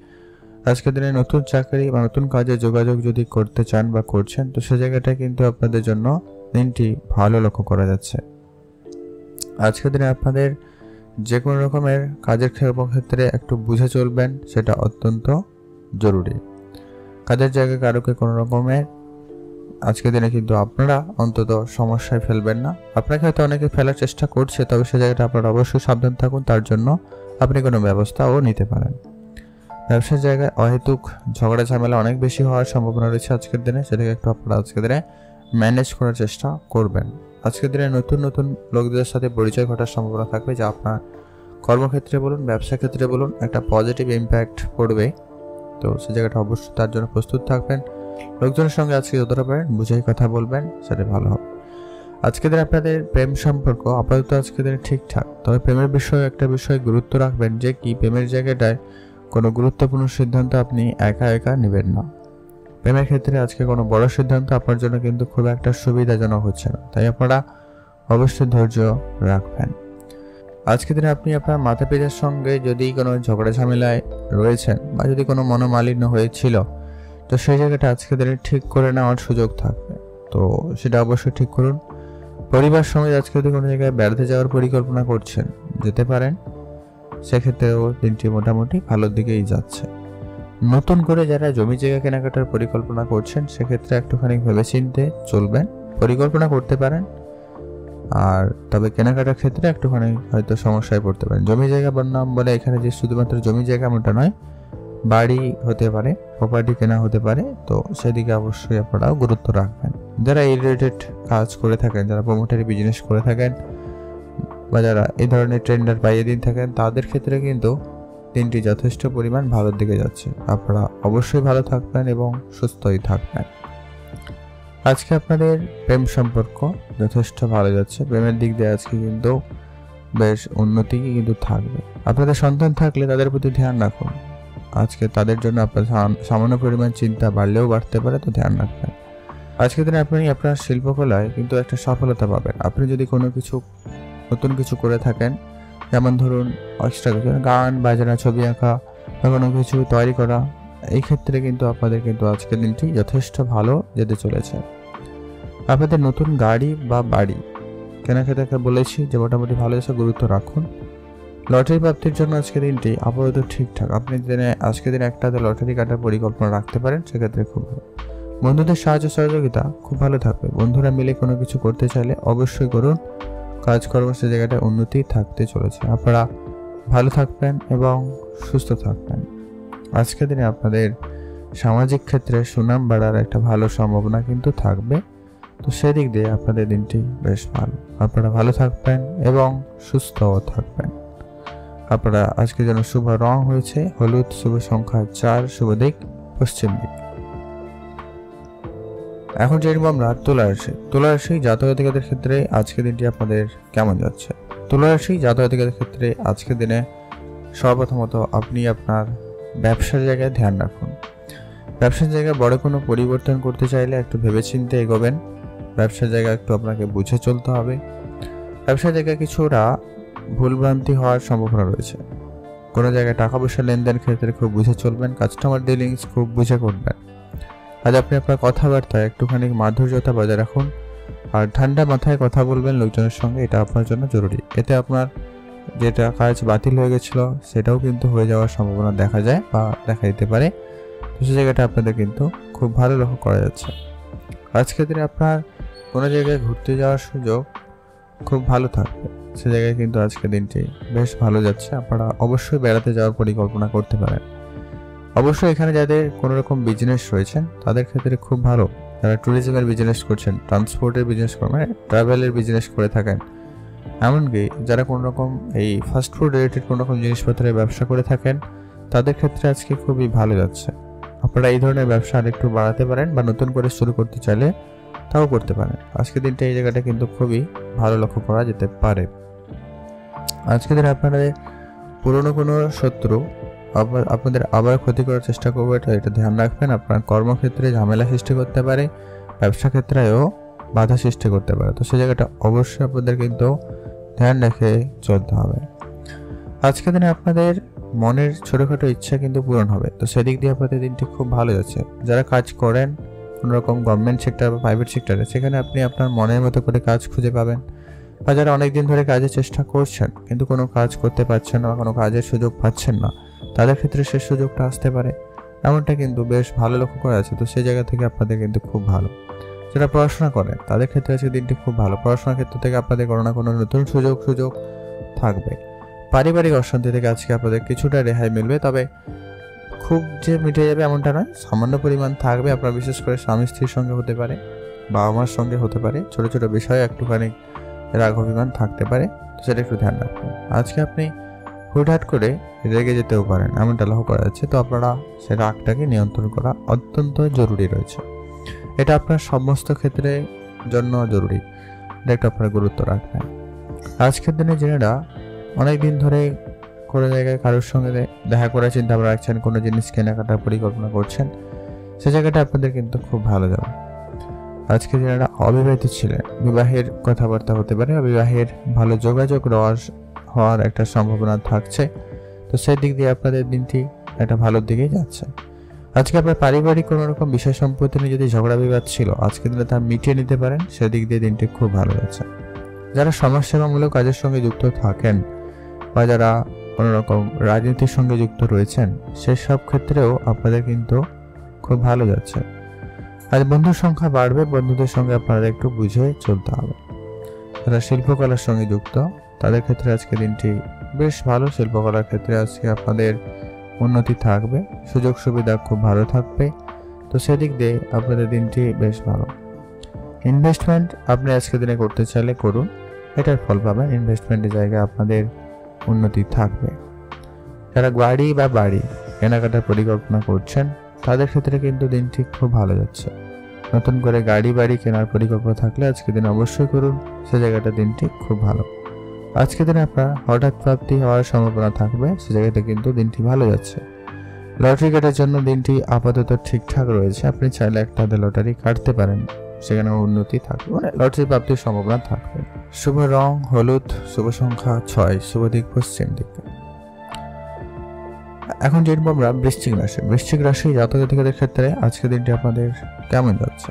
আজকের দিনে নতুন চাকরি বা নতুন কাজে যোগাযোগ যদি করতে চান বা করছেন, তো সে জায়গাটা কিন্তু আপনাদের জন্য দিনটি ভালো লক্ষ্য করা যাচ্ছে। আজকের দিনে আপনাদের যে কোনো রকমের কাজের ক্ষেত্রে একটু বুঝে চলবেন, সেটা অত্যন্ত জরুরি। কাজের জায়গায় কারোকে কোনো রকমের আজকের দিনে কিন্তু আপনারা অন্তত সমস্যায় ফেলবেন না। আপনাকে হয়তো অনেকে ফেলার চেষ্টা করছে, তবে সে জায়গাটা আপনারা অবশ্যই সাবধান থাকুন, তার জন্য আপনি কোনো ব্যবস্থাও নিতে পারেন। ব্যবসার জায়গায় অহেতুক ঝগড়া ঝামেলা অনেক বেশি হওয়ার সম্ভাবনা রয়েছে আজকের দিনে, সেটাকে একটু আপনারা আজকের দিনে ম্যানেজ করার চেষ্টা করবেন। আজকের দিনে নতুন নতুন লোকদের সাথে পরিচয় ঘটার সম্ভাবনা থাকবে, যা আপনার কর্মক্ষেত্রে বলুন, ব্যবসা ক্ষেত্রে বলুন, একটা পজিটিভ ইম্প্যাক্ট পড়বে। তো সে জায়গাটা অবশ্যই তার জন্য প্রস্তুত থাকবেন। লোকজনের সঙ্গে আজকে যতটা পারেন বুঝেই কথা বলবেন, সেটা ভালো হবে। আজকের দিনে আপনাদের প্রেম সম্পর্ক আপাতত আজকের দিনে ঠিকঠাক, তবে প্রেমের বিষয়ে একটা বিষয় গুরুত্ব রাখবেন, যে কি প্রেমের জায়গাটায় কোনো গুরুত্বপূর্ণ সিদ্ধান্ত আপনি একা একা নেবেন না। প্রেমের ক্ষেত্রে আজকে কোনো বড় সিদ্ধান্ত আপনার জন্য কিন্তু খুব একটা সুবিধাজনক হচ্ছে না, তাই আপনারা অবশ্যই ধৈর্য রাখবেন। আজকের দিনে আপনি আপনার মাতা পিতার সঙ্গে যদি কোনো ঝগড়া ঝামেলায় রয়েছেন বা যদি কোনো মনোমালিন্য হয়েছিল, তো সেই জায়গাটা আজকের দিনে ঠিক করে নেওয়ার সুযোগ থাকবে, তো সেটা অবশ্যই ঠিক করুন। পরিবার সমেত আজকে যদি কোনো জায়গায় বেড়াতে যাওয়ার পরিকল্পনা করছেন, যেতে পারেন, সেক্ষেত্রেও দিনটি মোটামুটি ভালোর দিকেই যাচ্ছে। নতুন করে যারা জমি জায়গা কেনাকাটার পরিকল্পনা করছেন, সেক্ষেত্রে একটুখানি ভেবেচিন্তে চলবেন, পরিকল্পনা করতে পারেন। আর তবে কেনাকাটার ক্ষেত্রে একটুখানি হয়তো সমস্যায় পড়তে পারেন। জমি জায়গা বললাম বলে এখানে যে শুধুমাত্র জমি জায়গা এমনটা নয়, বাড়ি হতে পারে, প্রপার্টি কেনা হতে পারে, তো সেদিকে অবশ্যই আপনারাও গুরুত্ব রাখবেন। যারা এই রিলেটেড কাজ করে থাকেন, যারা প্রমোটারি বিজনেস করে থাকেন, বা যারা এই ধরনের টেন্ডার পাইয়ে দিন থাকেন, তাদের ক্ষেত্রে কিন্তু দিনটি যথেষ্ট পরিমাণ ভালোর দিকে যাচ্ছে। আপনারা অবশ্যই ভালো থাকবেন এবং সুস্থই থাকবেন। আজকে আপনাদের প্রেম সম্পর্ক যথেষ্ট ভালো যাচ্ছে। প্রেমের দিক দিয়ে আজকে কিন্তু বেশ উন্নতি কিন্তু থাকবে। আপনাদের সন্তান থাকলে তাদের প্রতি ধ্যান রাখুন। আজকে তাদের জন্য আপনার সামান্য পরিমাণ চিন্তা বাড়লেও বাড়তে পারে, তো ধ্যান রাখবেন। আজকের দিনে আপনি আপনার শিল্পকলায় কিন্তু একটা সফলতা পাবেন। আপনি যদি কোনো কিছু নতুন কিছু করে থাকেন, যেমন ধরুন এক্সট্রা কিছু গান বাজনা, ছবি আঁকা বা কোনো কিছু তৈরি করা, এই ক্ষেত্রে কিন্তু আপনাদের কিন্তু আজকের দিনটি যথেষ্ট ভালো যেতে চলেছে। আপনাদের নতুন গাড়ি বা বাড়ি কেনাকাটাকে বলেছি যে মোটামুটি ভালো এসে গুরুত্ব রাখুন। লটারি প্রাপ্তির জন্য আজকের দিনটি আপাতত ঠিকঠাক। আপনি আজকের দিনে একটা লটারি কাটার পরিকল্পনা রাখতে পারেন, সেক্ষেত্রে খুব ভালো। বন্ধুদের সাহায্য সহযোগিতা খুব ভালো থাকবে। বন্ধুরা মিলে কোনো কিছু করতে চাইলে অবশ্যই করুন। কাজকর্ম সে জায়গাটায় উন্নতি থাকতে চলেছে। আপনারা ভালো থাকবেন এবং সুস্থ থাকবেন। আজকের দিনে আপনাদের সামাজিক ক্ষেত্রে সুনাম বাড়ার একটা ভালো সম্ভাবনা কিন্তু থাকবে, তো সেদিক দিয়ে আপনাদের দিনটি বেশ ভালো। আপনারা ভালো থাকবেন এবং সুস্থও থাকবেন। আপনারা আজকের জন্য শুভ রং হয়েছে হলুদ, শুভ সংখ্যা 4, শুভ দিক পশ্চিম দিক। এখন জানবো আমরা তুলা রাশি। তুলা রাশি জাতক-জাতিকাদের ক্ষেত্রে আজকের দিনটি আপনাদের কেমন যাচ্ছে? তুলা রাশি জাতক-জাতিকাদের ক্ষেত্রে আজকের দিনে সর্বপ্রথমত আপনি আপনার ব্যবসার জায়গায় ধ্যান রাখুন। ব্যবসার জায়গায় বড় কোনো পরিবর্তন করতে চাইলে একটু ভেবেচিন্তে এগোবেন। ব্যবসার জায়গায় একটু আপনাকে বুঝে চলতে হবে। ব্যবসার জায়গায় কিছুটা ভুলভ্রান্তি হওয়ার সম্ভাবনা রয়েছে। কোনো জায়গায় টাকা পয়সা লেনদেন ক্ষেত্রে খুব বুঝে চলবেন। কাস্টমার ডিলিংস খুব বুঝে করবেন। আজ আপনি আপনার কথাবার্তায় একটুখানি মাধুর্যতা বজায় রাখুন আর ঠান্ডা মাথায় কথা বলবেন লোকজনের সঙ্গে, এটা আপনার জন্য জরুরি। এতে আপনার যেটা কাজ বাতিল হয়ে গেছিল সেটাও কিন্তু হয়ে যাওয়ার সম্ভাবনা দেখা যায় বা দেখা দিতে পারে, তো সেই জায়গাটা আপনাদের কিন্তু খুব ভালো লক্ষ্য করা যাচ্ছে। আজকের দিনে আপনার কোনো জায়গায় ঘুরতে যাওয়ার সুযোগ খুব ভালো থাকবে, সে জায়গায় কিন্তু আজকের দিনটি বেশ ভালো যাচ্ছে। আপনারা অবশ্যই বেড়াতে যাওয়ার পরিকল্পনা করতে পারেন। অবশ্যই এখানে যাদের কোনো রকম বিজনেস রয়েছেন তাদের ক্ষেত্রে খুব ভালো। যারা ট্যুরিজমের বিজনেস করছেন, ট্রান্সপোর্টের বিজনেস করেন, মানে ট্রাভেলের বিজনেস করে থাকেন, এমনকি যারা কোনো রকম এই ফাস্টফুড রিলেটেড কোনো রকম জিনিসপত্রের ব্যবসা করে থাকেন, তাদের ক্ষেত্রে আজকে খুবই ভালো যাচ্ছে। আপনারা এই ধরনের ব্যবসা আরেকটু বাড়াতে পারেন বা নতুন করে শুরু করতে চাইলে তাও করতে পারেন। আজকের দিনটা এই জায়গাটা কিন্তু খুবই ভালো লক্ষ্য করা যেতে পারে। আজকের দিনে আপনাদের পুরনো কোনো শত্রু আপনাদের আবার ক্ষতি করার চেষ্টা করবে, এটা ধ্যান রাখবেন। আপনার কর্মক্ষেত্রে ঝামেলা সৃষ্টি করতে পারে, ব্যবসা ক্ষেত্রেও বাধা সৃষ্টি করতে পারে, তো সেই জায়গাটা অবশ্যই আপনাদের কিন্তু ধ্যান রেখে চলতে হবে। আজকের দিনে আপনাদের মনের ছোটোখাটো ইচ্ছা কিন্তু পূরণ হবে, তো সেদিক দিয়ে আপনাদের দিনটি খুব ভালো যাচ্ছে। যারা কাজ করেন কোনো রকম গভর্নমেন্ট সেক্টর বা প্রাইভেট সেক্টরে, সেখানে আপনি আপনার মনের মতো করে কাজ খুঁজে পাবেন। বা যারা অনেকদিন ধরে কাজের চেষ্টা করছেন কিন্তু কোনো কাজ করতে পারছেন না বা কোনো কাজের সুযোগ পাচ্ছেন না, তাদের ক্ষেত্রে সে সুযোগটা আসতে পারে, এমনটা কিন্তু বেশ ভালো লক্ষ্য করা আছে। তো সেই জায়গা থেকে আপনাদের কিন্তু খুব ভালো। যারা পড়াশোনা করেন তাদের ক্ষেত্রে আজকে দিনটি খুব ভালো। পড়াশোনার ক্ষেত্র থেকে আপনাদের কোনো না কোনো নতুন সুযোগ থাকবে। পারিবারিক অশান্তি থেকে আজকে আপনাদের কিছুটা রেহাই মিলবে, তবে খুব যে মিটে যাবে এমনটা নয়, সামান্য পরিমাণ থাকবে। আপনার বিশেষ করে স্বামী স্ত্রীর সঙ্গে হতে পারে, বাবা মার সঙ্গে হতে পারে, ছোটো ছোটো বিষয়ে একটুখানি রাগ অভিমান থাকতে পারে, তো সেটা একটু ধ্যান রাখবেন। আজকে আপনি হুটহাট করে রেগে যেতেও পারেন, এমনটা লক্ষ্য করা যাচ্ছে। তো আপনারা সে রাগটাকে নিয়ন্ত্রণ করা অত্যন্ত জরুরি রয়েছে। এটা আপনার সমস্ত ক্ষেত্রে জন্য জরুরি, এটা একটু আপনারা গুরুত্ব রাখবেন। আজকের দিনে যারা অনেক দিন ধরে কোনো জায়গায় কারোর সঙ্গে দেখা করার চিন্তা ভাবনা রাখছেন, কোনো জিনিস কেনাকাটার পরিকল্পনা করছেন, সে জায়গাটা আপনাদের কিন্তু খুব ভালো যাবে। আজকে যারা অবিবাহিত ছিলেন, বিবাহের কথাবার্তা হতে পারে, বিবাহের ভালো যোগাযোগ হওয়ার একটা সম্ভাবনা থাকছে, তো সেই দিক দিয়ে আপনাদের দিনটি একটা ভালোর দিকেই যাচ্ছে। আজকে আপনার পারিবারিক কোনো রকম বিষয় সম্পত্তি নিয়ে যদি ঝগড়া বিবাদ ছিল, আজকে দিনে তা মিটিয়ে নিতে পারেন, সেদিক দিয়ে দিনটি খুব ভালো যাচ্ছে। যারা সমাজসেবামূলক কাজের সঙ্গে যুক্ত থাকেন বা যারা কোনো রকম রাজনীতির সঙ্গে যুক্ত রয়েছেন, সেসব ক্ষেত্রেও আপনাদের কিন্তু খুব ভালো যাচ্ছে। আজ বন্ধুর সংখ্যা বাড়বে, বন্ধুদের সঙ্গে আপনাদের একটু বুঝে চলতে হবে। যারা শিল্পকলার সঙ্গে যুক্ত তাদের ক্ষেত্রে আজকে দিনটি বেশ ভালো। শিল্পকলার ক্ষেত্রে আজকে আপনাদের উন্নতি থাকবে, সুযোগ সুবিধা খুব ভালো থাকবে, তো সেদিক দিয়ে আপনাদের দিনটি বেশ ভালো। ইনভেস্টমেন্ট আপনি আজকে দিনে করতে চাইলে করুন, এটার ফল পাবেন। ইনভেস্টমেন্টের জায়গায় আপনাদের উন্নতি থাকবে। যারা গাড়ি বা বাড়ি কেনাকাটার পরিকল্পনা করছেন তাদের ক্ষেত্রে কিন্তু দিনটি খুব ভালো যাচ্ছে। নতুন করে গাড়ি বাড়ি কেনার পরিকল্পনা থাকলে আজকে দিন অবশ্যই করুন, সে জায়গাটা দিনটি খুব ভালো। আজকে দিনে আপনার হঠাৎ প্রাপ্তি হওয়ার সম্ভাবনা থাকবে, সে জায়গাটা কিন্তু দিনটি ভালো যাচ্ছে। লটারি কাটার জন্য দিনটি আপাতত ঠিকঠাক রয়েছে, আপনি চাইলে একটা লটারি কাটতে পারেন, সেখানে উন্নতি থাকবে, মানে লটারি প্রাপ্তির সম্ভাবনা থাকবে। শুভ রং হলুদ, শুভ সংখ্যা 6, শুভ দিক পশ্চিম দিক। এখন জানবো আমরা বৃশ্চিক রাশি জাতক জাতিকাদের ক্ষেত্রে আজকের দিনটি আপনাদের কেমন যাচ্ছে।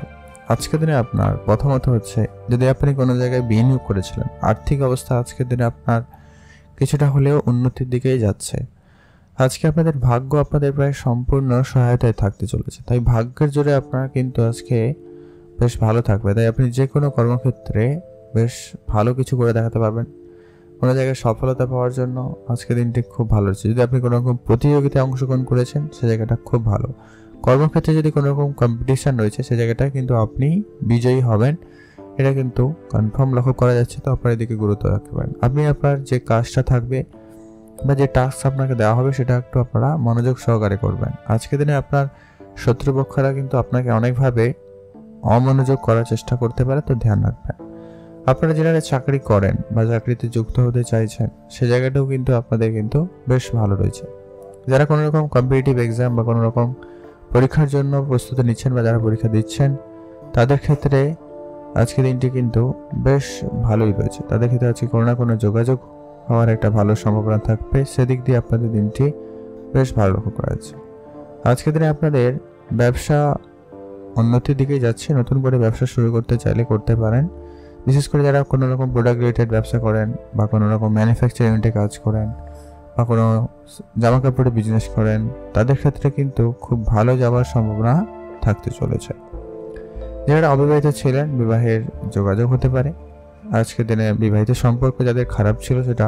আজকের দিনে আপনার প্রথমত হচ্ছে, যদি আপনি কোনো জায়গায় বিনিয়োগ করেছিলেন, আর্থিক অবস্থা আজকের দিনে আপনার কিছুটা হলেও উন্নতির দিকেই যাচ্ছে। আজকে আপনাদের ভাগ্য আপনাদের প্রায় সম্পূর্ণ সহায়তায় থাকতে চলেছে, তাই ভাগ্যের জোরে আপনার কিন্তু আজকে বেশ ভালো থাকবে। তাই আপনি যে কোনো কর্মক্ষেত্রে বেশ ভালো কিছু করে দেখাতে পারবেন। কোনো জায়গায় সফলতা পাওয়ার জন্য আজকে দিনটি খুব ভালো হচ্ছে। যদি আপনি কোনো রকম প্রতিযোগিতায় অংশগ্রহণ করেছেন, সে জায়গাটা খুব ভালো। কর্মক্ষেত্রে যদি কোনো রকম কম্পিটিশান রয়েছে, সে জায়গাটা কিন্তু আপনি বিজয়ী হবেন, এটা কিন্তু কনফার্ম লক্ষ্য করা যাচ্ছে। তো আপনার এদিকে গুরুত্ব রাখতে পারেন। আপনি আপনার যে কাজটা থাকবে বা যে টাস্ক আপনাকে দেওয়া হবে, সেটা একটু আপনারা মনোযোগ সহকারে করবেন। আজকে দিনে আপনার শত্রুপক্ষরা কিন্তু আপনাকে অনেকভাবে অমনোযোগ করার চেষ্টা করতে পারে, তো ধ্যান রাখবেন। আপনারা যারা চাকরি করেন বা চাকরিতে যুক্ত হতে চাইছেন, সে জায়গাটাও কিন্তু আপনাদের কিন্তু বেশ ভালো রয়েছে। যারা কোনো রকম কম্পিটিটিভ এক্সাম বা কোনো রকম পরীক্ষার জন্য প্রস্তুতি নিচ্ছেন বা যারা পরীক্ষা দিচ্ছেন, তাদের ক্ষেত্রে আজকে দিনটি কিন্তু বেশ ভালোই রয়েছে। তাদের ক্ষেত্রে আজকে কোনো না কোনো যোগাযোগ হওয়ার একটা ভালো সম্ভাবনা থাকবে, সেদিক দিয়ে আপনাদের দিনটি বেশ ভালো লক্ষ্য করা যাচ্ছে। আজকের দিনে আপনাদের ব্যবসা উন্নতির দিকে যাচ্ছে। নতুন করে ব্যবসা শুরু করতে চাইলে করতে পারেন। বিশেষ করে যারা কোনো রকম প্রোডাক্ট রিলেটেড ব্যবসা করেন বা কোনো রকম ম্যানুফ্যাকচারিং ইউনিটে কাজ করেন বা কোনো জামা কাপড়ের বিজনেস করেন, তাদের ক্ষেত্রে কিন্তু খুব ভালো যাওয়ার সম্ভাবনা থাকতে চলেছে। যারা অবিবাহিত ছিলেন, বিবাহের যোগাযোগ হতে পারে। আজকের দিনে বিবাহিত সম্পর্ক যাদের খারাপ ছিল, সেটা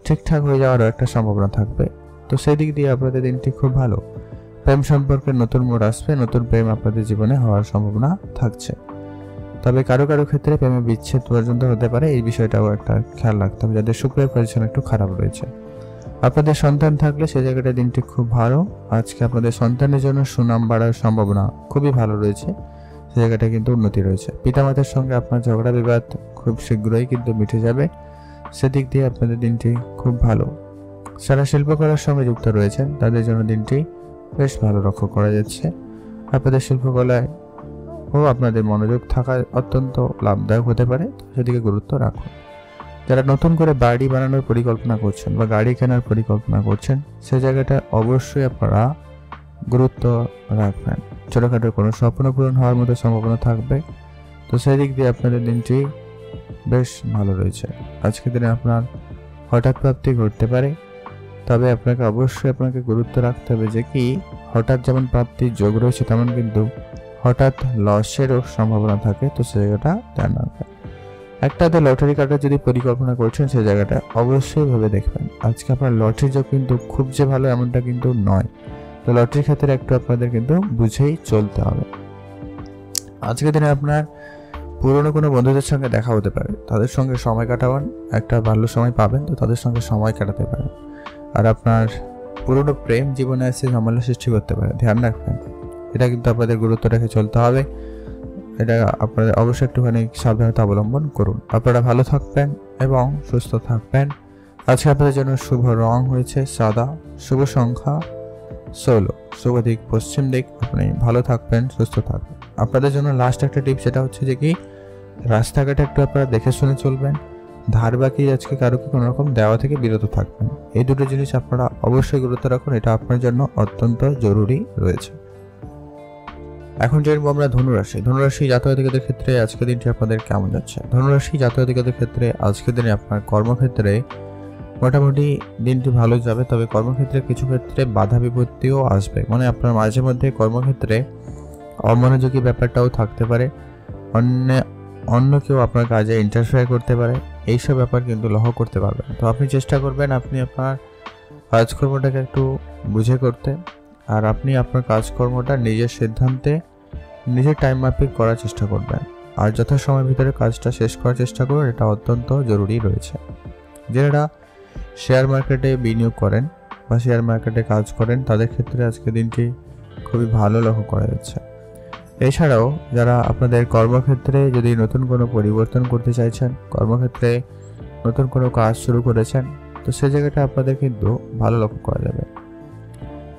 ঠিকঠাক হয়ে যাওয়ারও একটা সম্ভাবনা থাকবে, তো সেই দিক দিয়ে আপনাদের দিনটি খুব ভালো। প্রেম সম্পর্কে নতুন মোড় আসবে, নতুন প্রেম আপনাদের জীবনে হওয়ার সম্ভাবনা থাকছে। তবে কারো কারো ক্ষেত্রে প্রেমে বিচ্ছেদ পর্যন্ত হতে পারে, এই বিষয়টাও একটা খেয়াল রাখতে হবে, যাদের শুক্রের পজিশন একটু খারাপ রয়েছে। আপনাদের সন্তান থাকলে সে জায়গাটা দিনটি খুব ভালো। আজকে আপনাদের সন্তানের জন্য সুনাম বাড়ার সম্ভাবনা খুবই ভালো রয়েছে, সে জায়গাটা কিন্তু উন্নতি রয়েছে। পিতামাতার সঙ্গে আপনার ঝগড়া বিবাদ খুব শীঘ্রই কিন্তু মিটে যাবে, সেদিক দিয়ে আপনাদের দিনটি খুব ভালো। যারা শিল্পকলার সঙ্গে যুক্ত রয়েছেন, তাদের জন্য দিনটি বেশ ভালো লক্ষ্য করা যাচ্ছে। আপনাদের শিল্পকলায় আপনাদের মনোযোগ থাকা অত্যন্ত লাভদায়ক হতে পারে, সেদিকে গুরুত্ব রাখুন। যারা নতুন করে বাড়ি বানানোর পরিকল্পনা করছেন বা গাড়ি কেনার পরিকল্পনা করছেন, সে জায়গাটা অবশ্যই আপনারা গুরুত্ব রাখবেন। ছোটোখাটো কোনো স্বপ্ন পূরণ হওয়ার মতো সম্ভাবনা থাকবে, তো সেই দিক দিয়ে আপনাদের দিনটি বেশ ভালো রয়েছে। আজকের দিনে আপনার হঠাৎ প্রাপ্তি ঘটতে পারে, তবে আপনাকে গুরুত্ব রাখতে হবে যে কি হঠাৎ যেমন প্রাপ্তির যোগ রয়েছে, তেমন কিন্তু হঠাৎ লসেরও সম্ভাবনা থাকে, তো সে জায়গাটা ধ্যান রাখবেন। একটা লটারি কাটার যদি পরিকল্পনা করছেন, সে জায়গাটা অবশ্যই ভেবে দেখবেন। আজকে আপনার লটারি যোগ কিন্তু খুব যে ভালো এমনটা কিন্তু নয়, তো লটারির ক্ষেত্রে একটু আপনাদের কিন্তু বুঝেই চলতে হবে। আজকের দিনে আপনার পুরনো কোনো বন্ধুদের সঙ্গে দেখা হতে পারে, তাদের সঙ্গে সময় কাটাবেন, একটা ভালো সময় পাবেন, তো তাদের সঙ্গে সময় কাটাতে পারেন। আর আপনার পুরনো প্রেম জীবনে এসে ঝামেলা সৃষ্টি করতে পারে, ধ্যান রাখবেন। এটা কিন্তু আপনাদের গুরুত্ব রেখে চলতে হবে, এটা আপনাদের অবশ্যই একটুখানি সাবধানতা অবলম্বন করুন। আপনারা ভালো থাকবেন এবং সুস্থ থাকবেন। আজকে আপনাদের জন্য শুভ রং হয়েছে সাদা, শুভ সংখ্যা 16, শুভ দিক পশ্চিম দিক। আপনি ভালো থাকবেন, সুস্থ থাকবেন। আপনাদের জন্য লাস্ট একটা টিপ, সেটা হচ্ছে যে কি রাস্তাঘাটে একটু আপনারা দেখে শুনে চলবেন। ধার বাকি আজকে কারোকে কোনো রকম দেওয়া থেকে বিরত থাকবেন। এই দুটো জিনিস আপনারা অবশ্যই গুরুত্ব রাখুন, এটা আপনার জন্য অত্যন্ত জরুরি রয়েছে। এখন জানবো আমরা ধনুরাশি। ধনুরাশি জাতক-জাতিকাদের ক্ষেত্রে আজকের দিনটি আপনাদের কেমন যাচ্ছে? ধনুরাশি জাতক-জাতিকাদের ক্ষেত্রে আজকের দিনে আপনার কর্মক্ষেত্রে মোটামুটি দিনটি ভালো যাবে, তবে কর্মক্ষেত্রে কিছু ক্ষেত্রে বাধা বিপত্তিও আসবে। মানে আপনার মাঝে মধ্যে কর্মক্ষেত্রে অমনোযোগী ব্যাপারটাও থাকতে পারে, অন্য কেউ আপনার কাজে ইন্টারফেয়ার করতে পারে, এইসব ব্যাপার কিন্তু লক্ষ্য করতে পারবেন। তো আপনি চেষ্টা করবেন আপনি আপনার কাজকর্মটাকে একটু বুঝে করতে, আর আপনি আপনার কাজকর্মটা নিজের সিদ্ধান্তে নিজের টাইম মাফিক করার চেষ্টা করবেন, আর যথাসময়ের ভিতরে কাজটা শেষ করার চেষ্টা করুন। এটা অত্যন্ত জরুরি রয়েছে। যারা শেয়ার মার্কেটে বিনিয়োগ করেন বা শেয়ার মার্কেটে কাজ করেন তাদের ক্ষেত্রে আজকে দিনটি খুবই ভালো লক্ষ্য করা যাচ্ছে। এছাড়াও যারা আপনাদের কর্মক্ষেত্রে যদি নতুন কোনো পরিবর্তন করতে চাইছেন, কর্মক্ষেত্রে নতুন কোনো কাজ শুরু করেছেন, তো সেই জায়গাটা আপনাদের কিন্তু ভালো লক্ষ্য করা যাবে।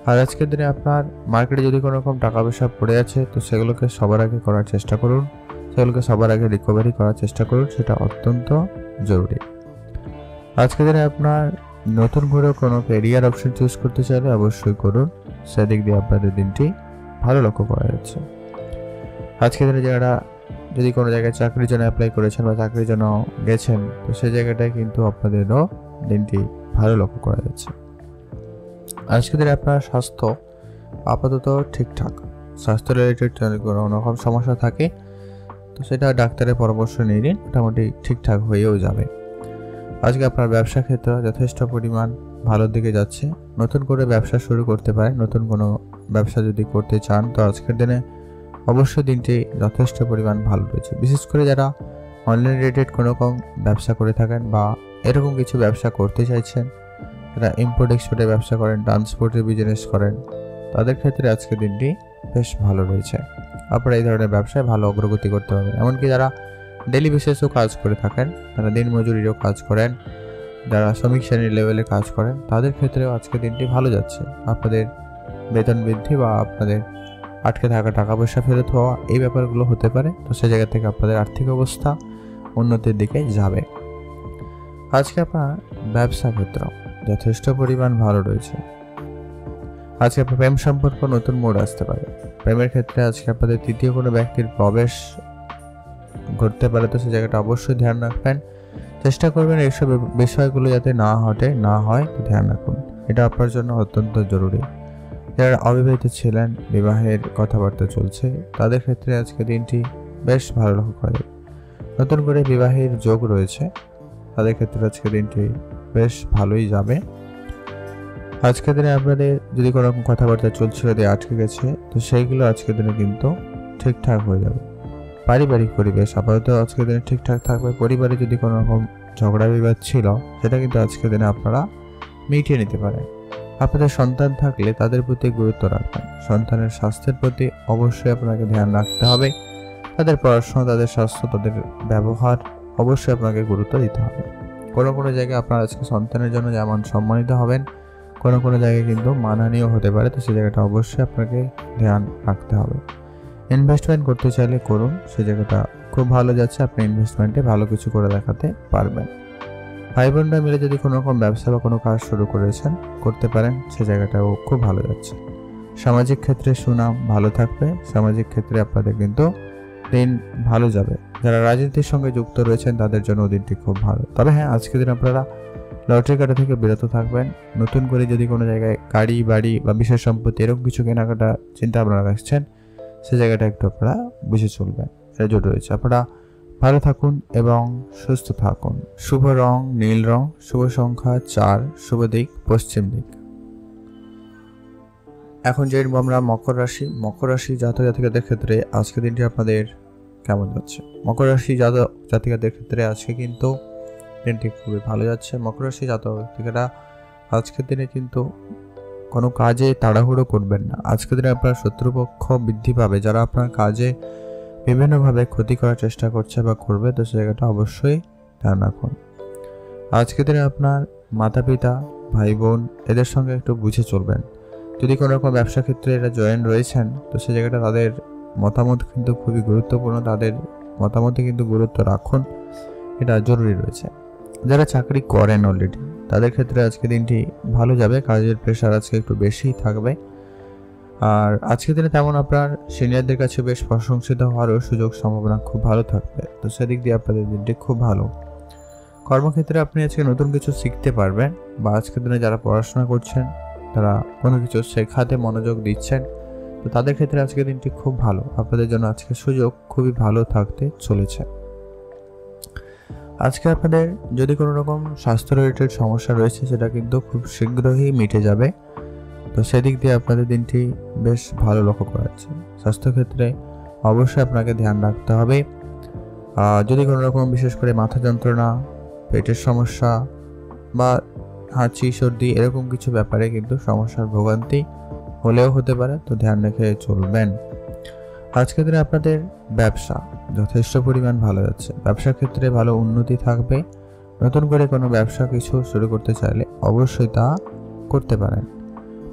আর আজকের দিনে আপনার মার্কেটে যদি কোনো রকম টাকা পয়সা পড়ে আছে, তো সেগুলোকে সবার আগে করার চেষ্টা করুন, সেগুলোকে সবার আগে রিকভারি করার চেষ্টা করুন, সেটা অত্যন্ত জরুরি। আজকের দিনে আপনার নতুন করে কোনো ক্যারিয়ার অপশন চুজ করতে চাইলে অবশ্যই করুন, সেদিক দিয়ে আপনাদের দিনটি ভালো লক্ষ্য করা যাচ্ছে। আজকের দিনে যারা যদি কোনো জায়গায় চাকরির জন্য অ্যাপ্লাই করেছেন বা চাকরির জন্য গেছেন, তো সেই জায়গাটায় কিন্তু আপনাদেরও দিনটি ভালো লক্ষ্য করা যাচ্ছে। আজকের দিনে আপনার স্বাস্থ্য আপাতত ঠিকঠাক, স্বাস্থ্য রিলেটেড যদি কোনো রকম সমস্যা থাকে তো সেটা ডাক্তারের পরামর্শ নিয়ে নিন, মোটামুটি ঠিকঠাক হয়েও যাবে। আজকে আপনার ব্যবসা ক্ষেত্র যথেষ্ট পরিমাণ ভালোর দিকে যাচ্ছে, নতুন করে ব্যবসা শুরু করতে পারেন। নতুন কোনো ব্যবসা যদি করতে চান তো আজকের দিনে অবশ্যই দিনটি যথেষ্ট পরিমাণ ভালো রয়েছে। বিশেষ করে যারা অনলাইন রিলেটেড কোনো রকম ব্যবসা করে থাকেন বা এরকম কিছু ব্যবসা করতে চাইছেন, যারা ইম্পোর্ট এক্সপোর্টের ব্যবসা করেন, ট্রান্সপোর্টের বিজনেস করেন, তাদের ক্ষেত্রে আজকের দিনটি বেশ ভালো রয়েছে। আপনারা এই ধরনের ব্যবসায় ভালো অগ্রগতি করতে পারবেন। এমনকি যারা ডেলি বেসিসেও কাজ করে থাকেন, যারা দিন মজুরিরও কাজ করেন, যারা শ্রমিক শ্রেণীর লেভেলে কাজ করেন, তাদের ক্ষেত্রেও আজকের দিনটি ভালো যাচ্ছে। আপনাদের বেতন বৃদ্ধি বা আপনাদের আটকে থাকা টাকা পয়সা ফেরত হওয়া, এই ব্যাপারগুলো হতে পারে। তো সেই জায়গা থেকে আপনাদের আর্থিক অবস্থা উন্নতির দিকে যাবে। আজকে আপনার ব্যবসা ক্ষেত্র যথেষ্ট পরিমাণ ভালো রয়েছে। আজকে আপনার প্রেম সম্পর্ক নতুন মোড় আসতে পারে। প্রেমের ক্ষেত্রে আজকে আপনাদের তৃতীয় কোনো ব্যক্তির প্রবেশ ঘটতে পারে, তো সেই জায়গাটা অবশ্যই ধ্যান রাখবেন। চেষ্টা করবেন এইসব বিষয়গুলো যাতে না হয় তো ধ্যান রাখুন, এটা আপনার জন্য অত্যন্ত জরুরি। যারা অবিবাহিত ছিলেন, বিবাহের কথাবার্তা চলছে, তাদের ক্ষেত্রে আজকে দিনটি বেশ ভালো লক্ষ্য করা যায়। নতুন করে বিবাহের যোগ রয়েছে, তাদের ক্ষেত্রে আজকে দিনটি বেশ ভালোই যাবে। আজকের দিনে আপনাদের যদি কোনো রকম কথাবার্তা চলছিল যদি আটকে গেছে, তো সেইগুলো আজকের দিনে কিন্তু ঠিকঠাক হয়ে যাবে। পারিবারিক পরিবেশ আপাতত আজকের দিনে ঠিকঠাক থাকবে। পরিবারে যদি কোনো রকম ঝগড়া বিবাদ ছিল, সেটা কিন্তু আজকের দিনে আপনারা মিটিয়ে নিতে পারেন। আপনাদের সন্তান থাকলে তাদের প্রতি গুরুত্ব রাখবেন। সন্তানের স্বাস্থ্যের প্রতি অবশ্যই আপনাকে ধ্যান রাখতে হবে। তাদের পড়াশোনা, তাদের স্বাস্থ্য, তাদের ব্যবহার অবশ্যই আপনাকে গুরুত্ব দিতে হবে। কোনো জায়গায় আপনার আজকে সন্তানের জন্য যেমন সম্মানিত হবেন, কোনো জায়গায় কিন্তু মানহানিও হতে পারে, তো সেই জায়গাটা অবশ্যই আপনাকে ধ্যান রাখতে হবে। ইনভেস্টমেন্ট করতে চাইলে করুন, সেই জায়গাটা খুব ভালো যাচ্ছে, আপনি ইনভেস্টমেন্টে ভালো কিছু করে দেখাতে পারবেন। ভাই বোনরা মিলে যদি কোনো রকম ব্যবসা বা কোনো কাজ শুরু করতে পারেন, সে জায়গাটাও খুব ভালো যাচ্ছে। সামাজিক ক্ষেত্রে সুনাম ভালো থাকবে, সামাজিক ক্ষেত্রে আপনাদের কিন্তু দিন ভালো যাবে। যারা রাজনীতির সঙ্গে যুক্ত রয়েছেন তাদের জন্য দিনটি খুব ভালো। তবে হ্যাঁ, আজকের দিন আপনারা লটারি কাটা থেকে বিরত থাকবেন। নতুন করে যদি কোনো জায়গায় গাড়ি, বাড়ি বা বিশেষ সম্পত্তি এরকম কিছু কেনাকাটা চিন্তা আপনারা রাখছেন, সে জায়গাটা একটু আপনারা বুঝে চলবেন, এটা জোট রয়েছে। আপনারা ভালো থাকুন এবং সুস্থ থাকুন। শুভ রং নীল রং, শুভ সংখ্যা 4, শুভ দিক পশ্চিম দিক। এখন জানবো আমরা মকর রাশি। মকর রাশি জাতক জাতিকাদের ক্ষেত্রে আজকে দিনটি আপনাদের কেমন যাচ্ছে? মকর রাশি জাতক জাতিকাদের ক্ষেত্রে আজকে কিন্তু দিনটি খুবই ভালো যাচ্ছে। মকর রাশি জাতক জাতিকারা আজকের দিনে কিন্তু কোনো কাজে তাড়াহুড়ো করবেন না। আজকের দিনে আপনার শত্রুপক্ষ বৃদ্ধি পাবে, যারা আপনার কাজে বিভিন্নভাবে ক্ষতি করার চেষ্টা করছে বা করবে, তো সে জায়গাটা অবশ্যই ধ্যান রাখুন। আজকের দিনে আপনার মাতা পিতা, ভাই বোন এদের সঙ্গে একটু বুঝে চলবেন। যদি কোনো রকম ব্যবসা ক্ষেত্রে এরা জয়েন রয়েছেন, তো সে জায়গাটা তাদের মতামত কিন্তু খুবই গুরুত্বপূর্ণ, তাদের মতামতে কিন্তু গুরুত্ব রাখুন, এটা জরুরি রয়েছে। যারা চাকরি করেন অলরেডি, তাদের ক্ষেত্রে আজকে দিনটি ভালো যাবে। কাজের প্রেশার আজকে একটু বেশিই থাকবে। আর আজকের দিনে তেমন আপনার সিনিয়রদের কাছে বেশ প্রশংসিত হওয়ারও সুযোগ সম্ভাবনা খুব ভালো থাকবে, তো সেদিক দিয়ে আপনাদের দিনটি খুব ভালো। কর্মক্ষেত্রে আপনি আজকে নতুন কিছু শিখতে পারবেন, বা আজকের দিনে যারা পড়াশোনা করছেন, তারা কোনো কিছু শেখাতে মনোযোগ দিচ্ছেন, তো তাদের ক্ষেত্রে আজকের দিনটি খুব ভালো। আপনাদের জন্য আজকে সুযোগ খুবই ভালো থাকতে চলেছে। আজকে আপনাদের যদি কোনো রকম স্বাস্থ্য রিলেটেড সমস্যা রয়েছে, সেটা কিন্তু খুব শীঘ্রই মিটে যাবে, তো সেদিক দিয়ে আপনাদের দিনটি বেশ ভালো লক্ষ্য করা যাচ্ছে। স্বাস্থ্যক্ষেত্রে অবশ্যই আপনাকে ধ্যান রাখতে হবে। যদি কোনো রকম বিশেষ করে মাথা যন্ত্রণা, পেটের সমস্যা বা হাঁচি সর্দি এরকম কিছু ব্যাপারে কিন্তু সমস্যার ভোগান্তি হলেও হতে পারে, তো ধ্যান রেখে চলবেন। আজকের দিনে আপনাদের ব্যবসা যথেষ্ট পরিমাণ ভালো যাচ্ছে, ব্যবসার ক্ষেত্রে ভালো উন্নতি থাকবে। নতুন করে কোনো ব্যবসা কিছু শুরু করতে চাইলে অবশ্যই তা করতে পারেন।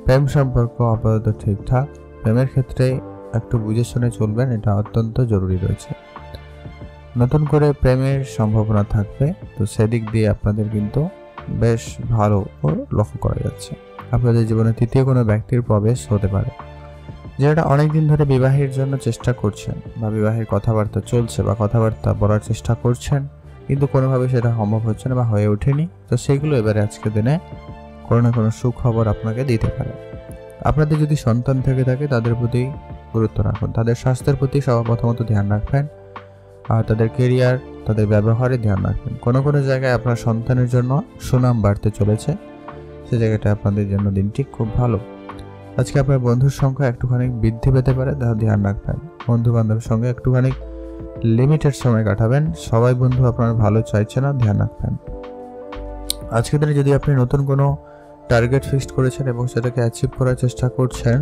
প্রেম সম্পর্ক আপাতত ঠিকঠাক, প্রেমের ক্ষেত্রে একটু বুঝে শুনে চলবেন, এটা অত্যন্ত জরুরি রয়েছে। নতুন করে প্রেমের সম্ভাবনা থাকবে, তো সেদিক দিয়ে আপনাদের কিন্তু বেশ ভালো লক্ষ্য করা যাচ্ছে। আপনাদের জীবনে তৃতীয় কোনো ব্যক্তির প্রবেশ হতে পারে, যেটা অনেকদিন ধরে বিবাহের জন্য চেষ্টা করছেন, বা বিবাহের কথাবার্তা চলছে, বা কথাবার্তা বলার চেষ্টা করছেন, কিন্তু কোনোভাবে সেটা সম্ভব হচ্ছে না বা হয়ে ওঠেনি, তো সেগুলো এবারে আজকের দিনে কোনো না কোনো সুখবর আপনাকে দিতে পারে। আপনাদের যদি সন্তান থেকে থাকে, তাদের প্রতি গুরুত্ব রাখুন, তাদের স্বাস্থ্যের প্রতি প্রথমত ধ্যান রাখবেন, আর তাদের কেরিয়ার, তাদের ব্যবহারে ধ্যান রাখবেন। কোনো কোনো জায়গায় আপনার সন্তানের জন্য সুনাম বাড়তে চলেছে, সে জায়গাটা আপনাদের জন্য দিনটি খুব ভালো। আজকে আপনার বন্ধুর সংখ্যা একটুখানি বৃদ্ধি পেতে পারে, তা ধ্যান রাখবেন। বন্ধু বান্ধবের সঙ্গে একটুখানি লিমিটেড সময় কাটাবেন, সবাই বন্ধু আপনার ভালো চাইছে না, ধ্যান রাখবেন। আজকের দিনে যদি আপনি নতুন কোনো টার্গেট ফিক্সড করেছেন এবং সেটাকে অ্যাচিভ করার চেষ্টা করছেন,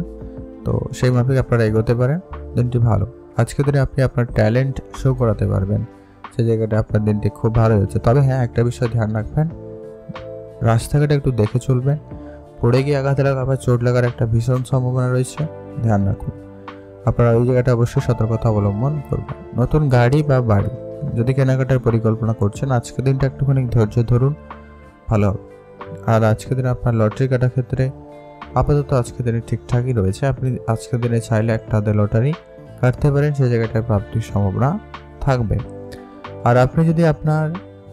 তো সেই মাফিক আপনারা এগোতে পারেন, দিনটি ভালো। আজকের দিনে আপনি আপনার ট্যালেন্ট শো করাতে পারবেন, সেই জায়গাটা আপনার দিনটি খুব ভালো হচ্ছে। তবে হ্যাঁ, একটা বিষয় ধ্যান রাখবেন, রাস্তাঘাটে একটু দেখে চলবেন, পড়ে গিয়ে আঘাত লাগা বা চোট লাগার একটা ভীষণ সম্ভাবনা রয়েছে, ধ্যান রাখুন। আপনারা ওই জায়গাটা অবশ্যই সতর্কতা অবলম্বন করবেন। নতুন গাড়ি বা বাড়ি যদি কেনাকাটার পরিকল্পনা করছেন, আজকের দিনটা একটুখানি ধৈর্য ধরুন, ভালো হবে। আর আজকের দিনে আপনার লটারি কাটার ক্ষেত্রে আপাতত আজকের দিনে ঠিকঠাকই রয়েছে। আপনি আজকের দিনে চাইলে একটা হাতে লটারি কাটতে পারেন, সেই জায়গাটায় প্রাপ্তির সম্ভাবনা থাকবে। আর আপনি যদি আপনার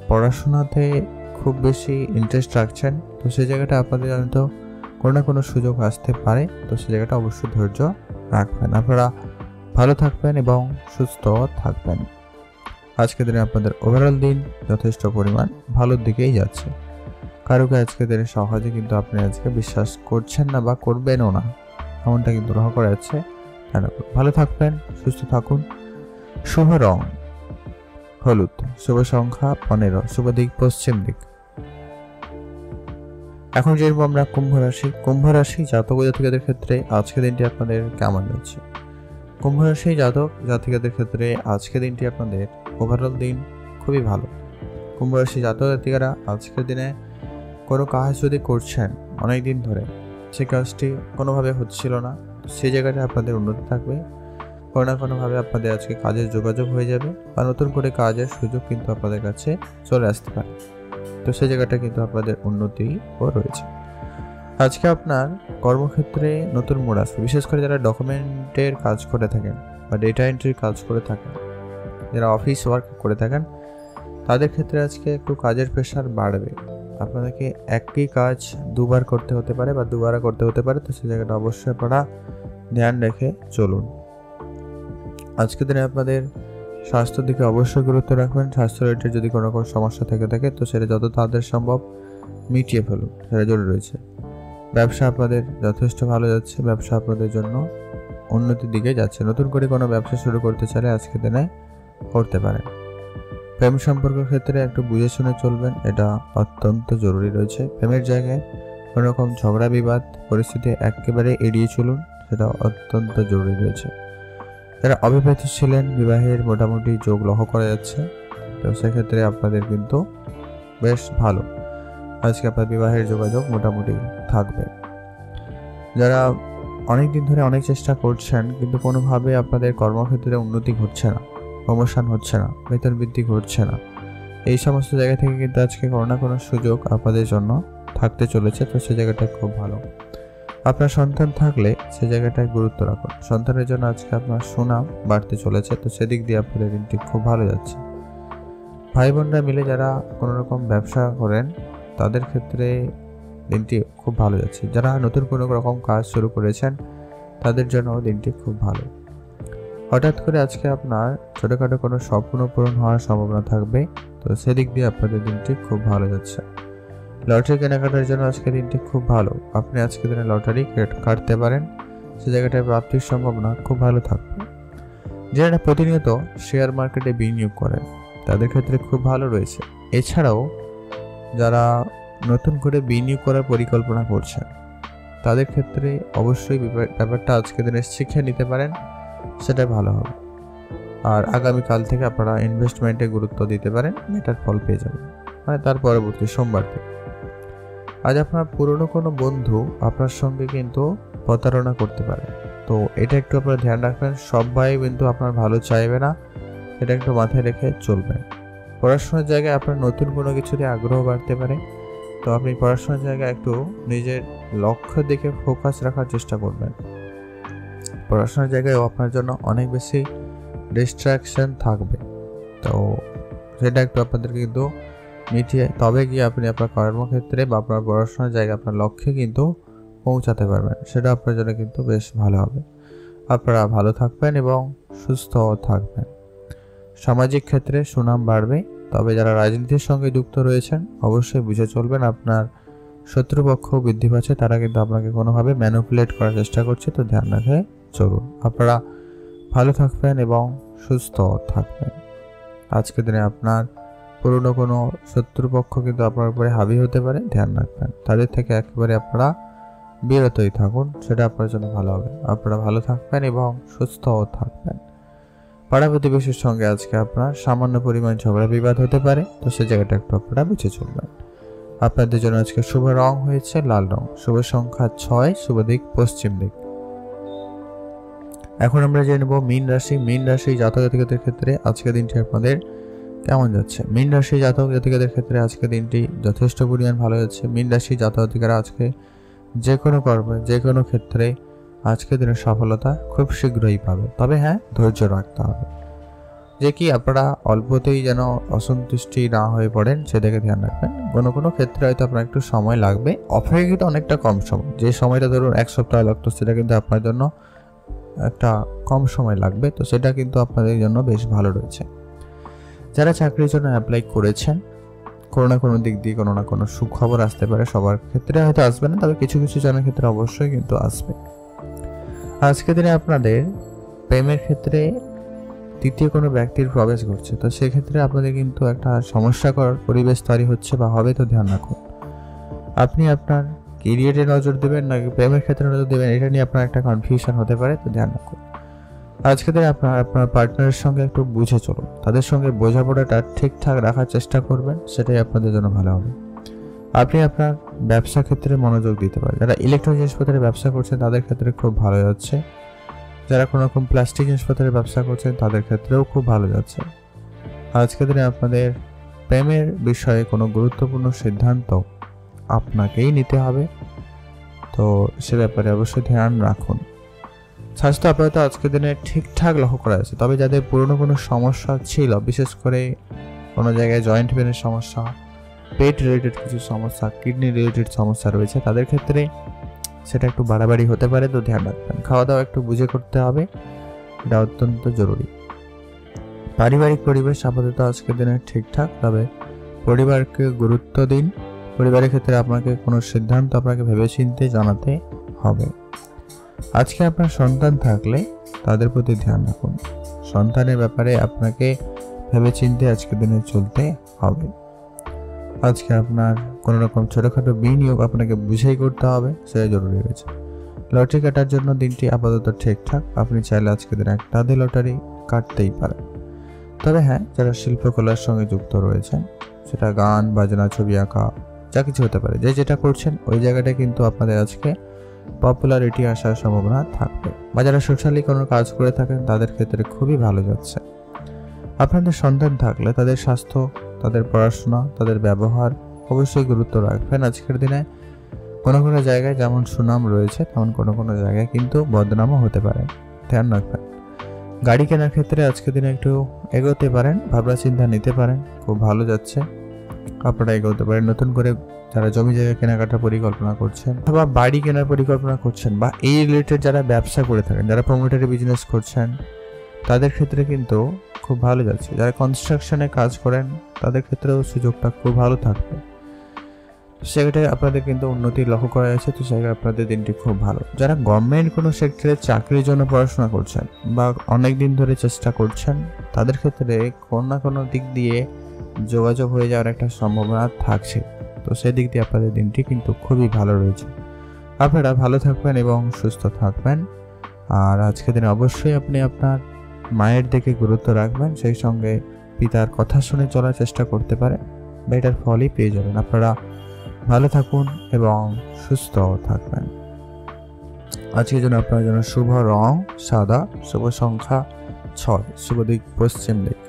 পড়াশোনাতে খুব বেশি ইন্টারেস্ট রাখছেন, তো সেই জায়গাটা আপনাদের হয়তো কোনো না কোনো সুযোগ আসতে পারে, তো সেই জায়গাটা অবশ্যই ধৈর্য রাখবেন। আপনারা ভালো থাকবেন এবং সুস্থ থাকবেন। আজকের দিনে আপনাদের ওভারঅল দিন যথেষ্ট পরিমাণ ভালোর দিকেই যাচ্ছে। কারোকে আজকের দিনে সহজে কিন্তু আপনি আজকে বিশ্বাস করছেন না বা করবেনও না, এমনটা কিন্তু লক্ষ্য করা যাচ্ছে। ভালো থাকবেন, সুস্থ থাকুন। শুভ রং হলুদ, শুভ সংখ্যা 15, শুভ দিক পশ্চিম দিক। এখন যে আমরা কুম্ভ রাশি জাতক জাতিকাদের ক্ষেত্রে আজকের দিনটি আপনাদের কেমন যাচ্ছে? কুম্ভ রাশি জাতক জাতিকাদের ক্ষেত্রে আজকের দিনটি আপনাদের ওভারঅল দিন খুবই ভালো। কুম্ভ রাশি জাতক জাতিকারা আজকের দিনে কোনো কাজ যদি করছেন অনেক দিন ধরে, সেই কাজটি কোনোভাবে হচ্ছিল না, সেই জায়গাটা আপনাদের উন্নতি থাকবে। কোনো না কোনোভাবে আপনাদের আজকে কাজের যোগাযোগ হয়ে যাবে, বা নতুন করে কাজের সুযোগ কিন্তু আপনাদের কাছে চলে আসতে পারে, তো সেই জায়গাটা কিন্তু আপনাদের উন্নতিও রয়েছে। আজকে আপনার কর্মক্ষেত্রে নতুন মোড় আসবে, বিশেষ করে যারা ডকুমেন্টের কাজ করে থাকেন বা ডেটা এন্ট্রির কাজ করে থাকেন, যারা অফিস ওয়ার্ক করে থাকেন, তাদের ক্ষেত্রে আজকে একটু কাজের প্রেশার বাড়বে। আপনাদেরকে একই কাজ দুবার করতে হতে পারে বা দুবার করতে হতে পারে, তো সেই জায়গাটা অবশ্যই আপনারা ধ্যান রেখে চলুন। আজকের দিনে আপনাদের স্বাস্থ্যের দিকে অবশ্যই গুরুত্ব রাখবেন। স্বাস্থ্য রিলেটেড যদি কোনো সমস্যা থেকে থাকে, তো সেটা যত তাড়াতাড়ি সম্ভব মিটিয়ে ফেলুন, সেটা জরুরি রয়েছে। ব্যবসা আপনাদের যথেষ্ট ভালো যাচ্ছে, ব্যবসা আপনাদের জন্য উন্নতির দিকে যাচ্ছে। নতুন করে কোনো ব্যবসা শুরু করতে চাইলে আজকের দিনে করতে পারেন। প্রেম সম্পর্কের ক্ষেত্রে একটু বুঝে শুনে চলবেন, এটা অত্যন্ত জরুরি রয়েছে। প্রেমের জায়গায় কোনো রকম ঝগড়া বিবাদ পরিস্থিতি একেবারে এড়িয়ে চলুন, সেটা অত্যন্ত জরুরি রয়েছে। যারা অবিবাহিত ছিলেন, বিবাহের মোটামুটি যোগ লক্ষ্য করা যাচ্ছে, তো সেক্ষেত্রে আপনাদের কিন্তু বেশ ভালো। আজকে আপনার বিবাহের যোগাযোগ মোটামুটি থাকবে। যারা অনেক দিন ধরে অনেক চেষ্টা করছেন, কিন্তু কোনোভাবে আপনাদের কর্মক্ষেত্রে উন্নতি ঘটছে না, প্রমোশন হচ্ছে না, বেতন বৃদ্ধি ঘটছে না, এই সমস্ত জায়গা থেকে কিন্তু আজকে কোনো না কোনো সুযোগ আপনাদের জন্য থাকতে চলেছে, তো সেই জায়গাটা খুব ভালো। আপনার সন্তান থাকলে সে জায়গাটায় গুরুত্ব রাখুন। সন্তানের জন্য আজকে আপনার সুনাম বাড়তে চলেছে, তো সেদিক দিয়ে আপনাদের দিনটি খুব ভালো যাচ্ছে। ভাই বোনরা মিলে যারা কোনো রকম ব্যবসা করেন তাদের ক্ষেত্রে দিনটি খুব ভালো যাচ্ছে। যারা নতুন কোনো রকম কাজ শুরু করেছেন তাদের জন্য দিনটি খুব ভালো। হঠাৎ করে আজকে আপনার ছোটোখাটো কোনো স্বপ্ন পূরণ হওয়ার সম্ভাবনা থাকবে, তো সেদিক দিয়ে আপনাদের দিনটি খুব ভালো যাচ্ছে। লটারি কেনাকাটার জন্য আজকে দিনটি খুব ভালো। আপনি আজকে দিনে লটারি কাটতে পারেন, সে জায়গাটায় প্রাপ্তির সম্ভাবনা খুব ভালো থাকবে। যারা প্রতিনিয়ত শেয়ার মার্কেটে বিনিয়োগ করেন তাদের ক্ষেত্রে খুব ভালো রয়েছে। এছাড়াও যারা নতুন করে বিনিয়োগ করার পরিকল্পনা করছেন তাদের ক্ষেত্রে অবশ্যই ব্যাপারটা আজকে দিনে শিখে নিতে পারেন, সেটা ভালো হবে। আর আগামীকাল থেকে আপনারা ইনভেস্টমেন্টে গুরুত্ব দিতে পারেন, বেটার ফল পেয়ে যাবেন, মানে তার পরবর্তী সোমবার থেকে। আজ আপনার পুরনো কোনো বন্ধু আপনার সঙ্গে কিন্তু প্রতারণা করতে পারে, তো এটা একটু আপনারা ধ্যান রাখবেন। সবাই কিন্তু আপনার ভালো চাইবে না, এটা একটু মাথায় রেখে চলবেন। পড়াশোনার জায়গায় আপনার নতুন কোনো কিছুতে আগ্রহ বাড়তে পারে, তো আপনি পড়াশোনার জায়গায় একটু নিজের লক্ষ্য দিকে ফোকাস রাখার চেষ্টা করবেন। পড়াশোনার জায়গায় আপনার জন্য অনেক বেশি ডিস্ট্রাকশন থাকবে, তো সেটা একটু আপনাদেরকে কিন্তু মিটিয়ে তবে গিয়ে আপনি আপনার কর্মক্ষেত্রে বা আপনার পড়াশোনার জায়গায় আপনার লক্ষ্যে কিন্তু পৌঁছাতে পারবেন, সেটা আপনার জন্য কিন্তু বেশ ভালো হবে। আপনারা ভালো থাকবেন এবং সুস্থ থাকবেন। সামাজিক ক্ষেত্রে সুনাম বাড়বে, তবে যারা রাজনীতির সঙ্গে যুক্ত রয়েছেন অবশ্যই বুঝে চলবেন আপনার শত্রুপক্ষ বৃদ্ধি পাচ্ছে, তারা কিন্তু আপনাকে কোনোভাবে ম্যানিপুলেট করার চেষ্টা করছে, তো ধ্যান রেখে চলুন। আপনারা ভালো থাকবেন এবং সুস্থ থাকবেন। আজকের দিনে আপনার পুরনো কোনো শত্রুপক্ষ কিন্তু আপনার উপরে হাবি হতে পারে, ধ্যান রাখবেন। তাদের থেকে একেবারে আপনারা বিরতই থাকুন, সেটা আপনার জন্য ভালো হবে। আপনারা ভালো থাকবেন এবং সুস্থ থাকবেন। পাড়া প্রতিবেশীর সঙ্গে আজকে আপনার সামান্য পরিমাণ ঝগড়া বিবাদ হতে পারে, তো সে জায়গাটা একটু আপনারা বেঁচে চলবেন। আপনাদের জন্য আজকে শুভ রং হয়েছে লাল রং, শুভ সংখ্যা 6, শুভ দিক পশ্চিম দিক। এখন আমরা জেনে নেব মীন রাশি। মীন রাশি জাতক জাতিকাদের ক্ষেত্রে আজকে দিনটি আপনাদের কেমন যাচ্ছে। মীন রাশি জাতক জাতিকাদের ক্ষেত্রে আজকে দিনটি যথেষ্ট পরিমাণ ভালো যাচ্ছে। মীন রাশি জাতক জাতিকারা আজকে যে কোনো কর্মে যে কোনো ক্ষেত্রে আজকের দিনের সফলতা খুব শীঘ্রই পাবে, তবে হ্যাঁ ধৈর্য রাখতে হবে, যে কি আপনারা অল্পতেই যেন অসন্তুষ্টি না হয়ে পড়েন সেদিকে ধ্যান রাখবেন। কোনো কোনো ক্ষেত্রে হয়তো আপনার একটু সময় লাগবে, অপেক্ষাকৃত অনেকটা কম সময়, যে সময়টা ধরুন 1 সপ্তাহ লাগতো সেটা কিন্তু আপনার জন্য একটা কম সময় লাগবে, তো সেটা কিন্তু আপনাদের জন্য বেশ ভালো রয়েছে। যারা চাকরির জন্য অ্যাপ্লাই করেছেন কোনো না কোনো দিক দিয়ে কোনো না কোনো সুখবর আসতে পারে, সবার ক্ষেত্রে হয়তো আসবে না, তবে কিছু কিছু জনের ক্ষেত্রে অবশ্যই কিন্তু আসবে। আজকের দিনে আপনাদের প্রেমের ক্ষেত্রে তৃতীয় কোনো ব্যক্তির প্রবেশ ঘটছে, তো সেক্ষেত্রে আপনাদের কিন্তু একটা সমস্যাকর পরিবেশ তৈরি হচ্ছে বা হবে, তো ধ্যান রাখুন। আপনি আপনার ক্যারিয়ারে নজর দেবেন নাকি প্রেমের ক্ষেত্রে নজর দেবেন, এটা নিয়ে আপনার একটা কনফিউশন হতে পারে, তো ধ্যান রাখুন। আজকে দিনে আপনার পার্টনারের সঙ্গে একটু বুঝে চলুন, তাদের সঙ্গে বোঝাপড়াটা ঠিকঠাক রাখার চেষ্টা করবেন, সেটাই আপনাদের জন্য ভালো হবে। আপনি আপনার ব্যবসা ক্ষেত্রে মনোযোগ দিতে পারেন। যারা ইলেকট্রনিক জিনিসপত্রের ব্যবসা করছেন তাদের ক্ষেত্রে খুব ভালো যাচ্ছে। যারা কোনো রকম প্লাস্টিক জিনিসপত্রের ব্যবসা করছেন তাদের ক্ষেত্রেও খুব ভালো যাচ্ছে। আজকের দিনে আপনাদের প্রেমের বিষয়ে কোনো গুরুত্বপূর্ণ সিদ্ধান্ত আপনাকেই নিতে হবে, তো সে ব্যাপারে অবশ্যই ধ্যান রাখুন। স্বাস্থ্য আপাতত আজকের দিনে ঠিকঠাক লক্ষ্য করা যাচ্ছে, তবে যাদের পুরনো কোনো সমস্যা ছিল, বিশেষ করে কোনো জায়গায় জয়েন্ট পেনের সমস্যা, পেট রিলেটেড কিছু সমস্যা, কিডনি রিলেটেড সমস্যা রয়েছে, তাদের ক্ষেত্রে সেটা একটু বাড়াবাড়ি হতে পারে, তো ধ্যান রাখবেন। খাওয়া দাওয়া একটু বুঝে করতে হবে, এটা অত্যন্ত জরুরি। পারিবারিক পরিবেশ আপাতত আজকের দিনে ঠিকঠাক, তবে পরিবারকে গুরুত্ব দিন। পরিবারের ক্ষেত্রে আপনাকে কোনো সিদ্ধান্ত আপনাকে ভেবেচিন্তে জানাতে হবে। আজকে আপনার সন্তান থাকলে তাদের প্রতি ধ্যান রাখুন। সন্তানের ব্যাপারে আপনাকে ভেবেচিন্তে আজকের দিনে চলতে হবে। আজকে আপনার কোনো রকম ছোটোখাটো বিনিয়োগ আপনাকে বুঝেই করতে হবে, সেটা জরুরি রয়েছে। লটারি কাটার জন্য দিনটি আপাতত ঠিকঠাক, আপনি চাইলে আজকের দিনে একটা লটারি কাটতেই পারেন। তবে হ্যাঁ, যারা শিল্পকলার সঙ্গে যুক্ত রয়েছেন, সেটা গান বাজনা ছবি আঁকা যা কিছু হতে পারে, যে যেটা করছেন ওই জায়গাটা কিন্তু আপনাদের আজকে পপুলারিটি আসার সম্ভাবনা থাকবে। বা যারা সোশ্যালি কোনো কাজ করে থাকেন তাদের ক্ষেত্রে খুবই ভালো যাচ্ছে। আপনাদের সন্তান থাকলে তাদের স্বাস্থ্য, তাদের পড়াশোনা, তাদের ব্যবহার অবশ্যই গুরুত্ব রাখবেন। আজকের দিনে কোনো কোনো জায়গায় যেমন সুনাম রয়েছে তেমন কোনো কোনো জায়গায় কিন্তু বদনামও হতে পারে, ধ্যান রাখবেন। গাড়ি কেনার ক্ষেত্রে আজকের দিনে একটু এগোতে পারেন, ভাবনা চিন্তা নিতে পারেন, খুব ভালো যাচ্ছে, আপনারা এগোতে পারেন। নতুন করে যারা জমি জায়গা কেনাকাটার পরিকল্পনা করছেন অথবা বাড়ি কেনার পরিকল্পনা করছেন বা এই রিলেটেড যারা ব্যবসা করে থাকেন, যারা প্রমোটারি বিজনেস করছেন, তাদের ক্ষেত্রে কিন্তু খুব ভালো যাচ্ছে। যারা কনস্ট্রাকশনে কাজ করেন তাদের ক্ষেত্রেও সুযোগটা খুব ভালো থাকবে, সেটাই আপনাদের কিন্তু উন্নতি লক্ষ্য করা যাচ্ছে। তো সেখানে আপনাদের দিনটি খুব ভালো। যারা গভর্নমেন্ট কোনো সেক্টরে চাকরির জন্য পড়াশোনা করছেন বা অনেক দিন ধরে চেষ্টা করছেন, তাদের ক্ষেত্রে কোনো না কোনো দিক দিয়ে যোগাযোগ হয়ে যাওয়ার একটা সম্ভাবনা থাকছে। তো সেদিক দিয়ে আপনাদের দিনটি কিন্তু খুবই ভালো রয়েছে। আপনারা ভালো থাকবেন এবং সুস্থ থাকবেন। আর আজকের দিনে অবশ্যই আপনি আপনার মায়ের দিকে গুরুত্ব রাখবেন, সেই সঙ্গে পিতার কথা শুনে চলার চেষ্টা করতে পারেন, বা এটার ফলই পেয়ে যাবেন। আপনারা ভালো থাকুন এবং সুস্থ থাকবেন। আজকের জন্য আপনার জন্য শুভ রং সাদা, শুভ সংখ্যা 6, শুভ দিক পশ্চিম দিক।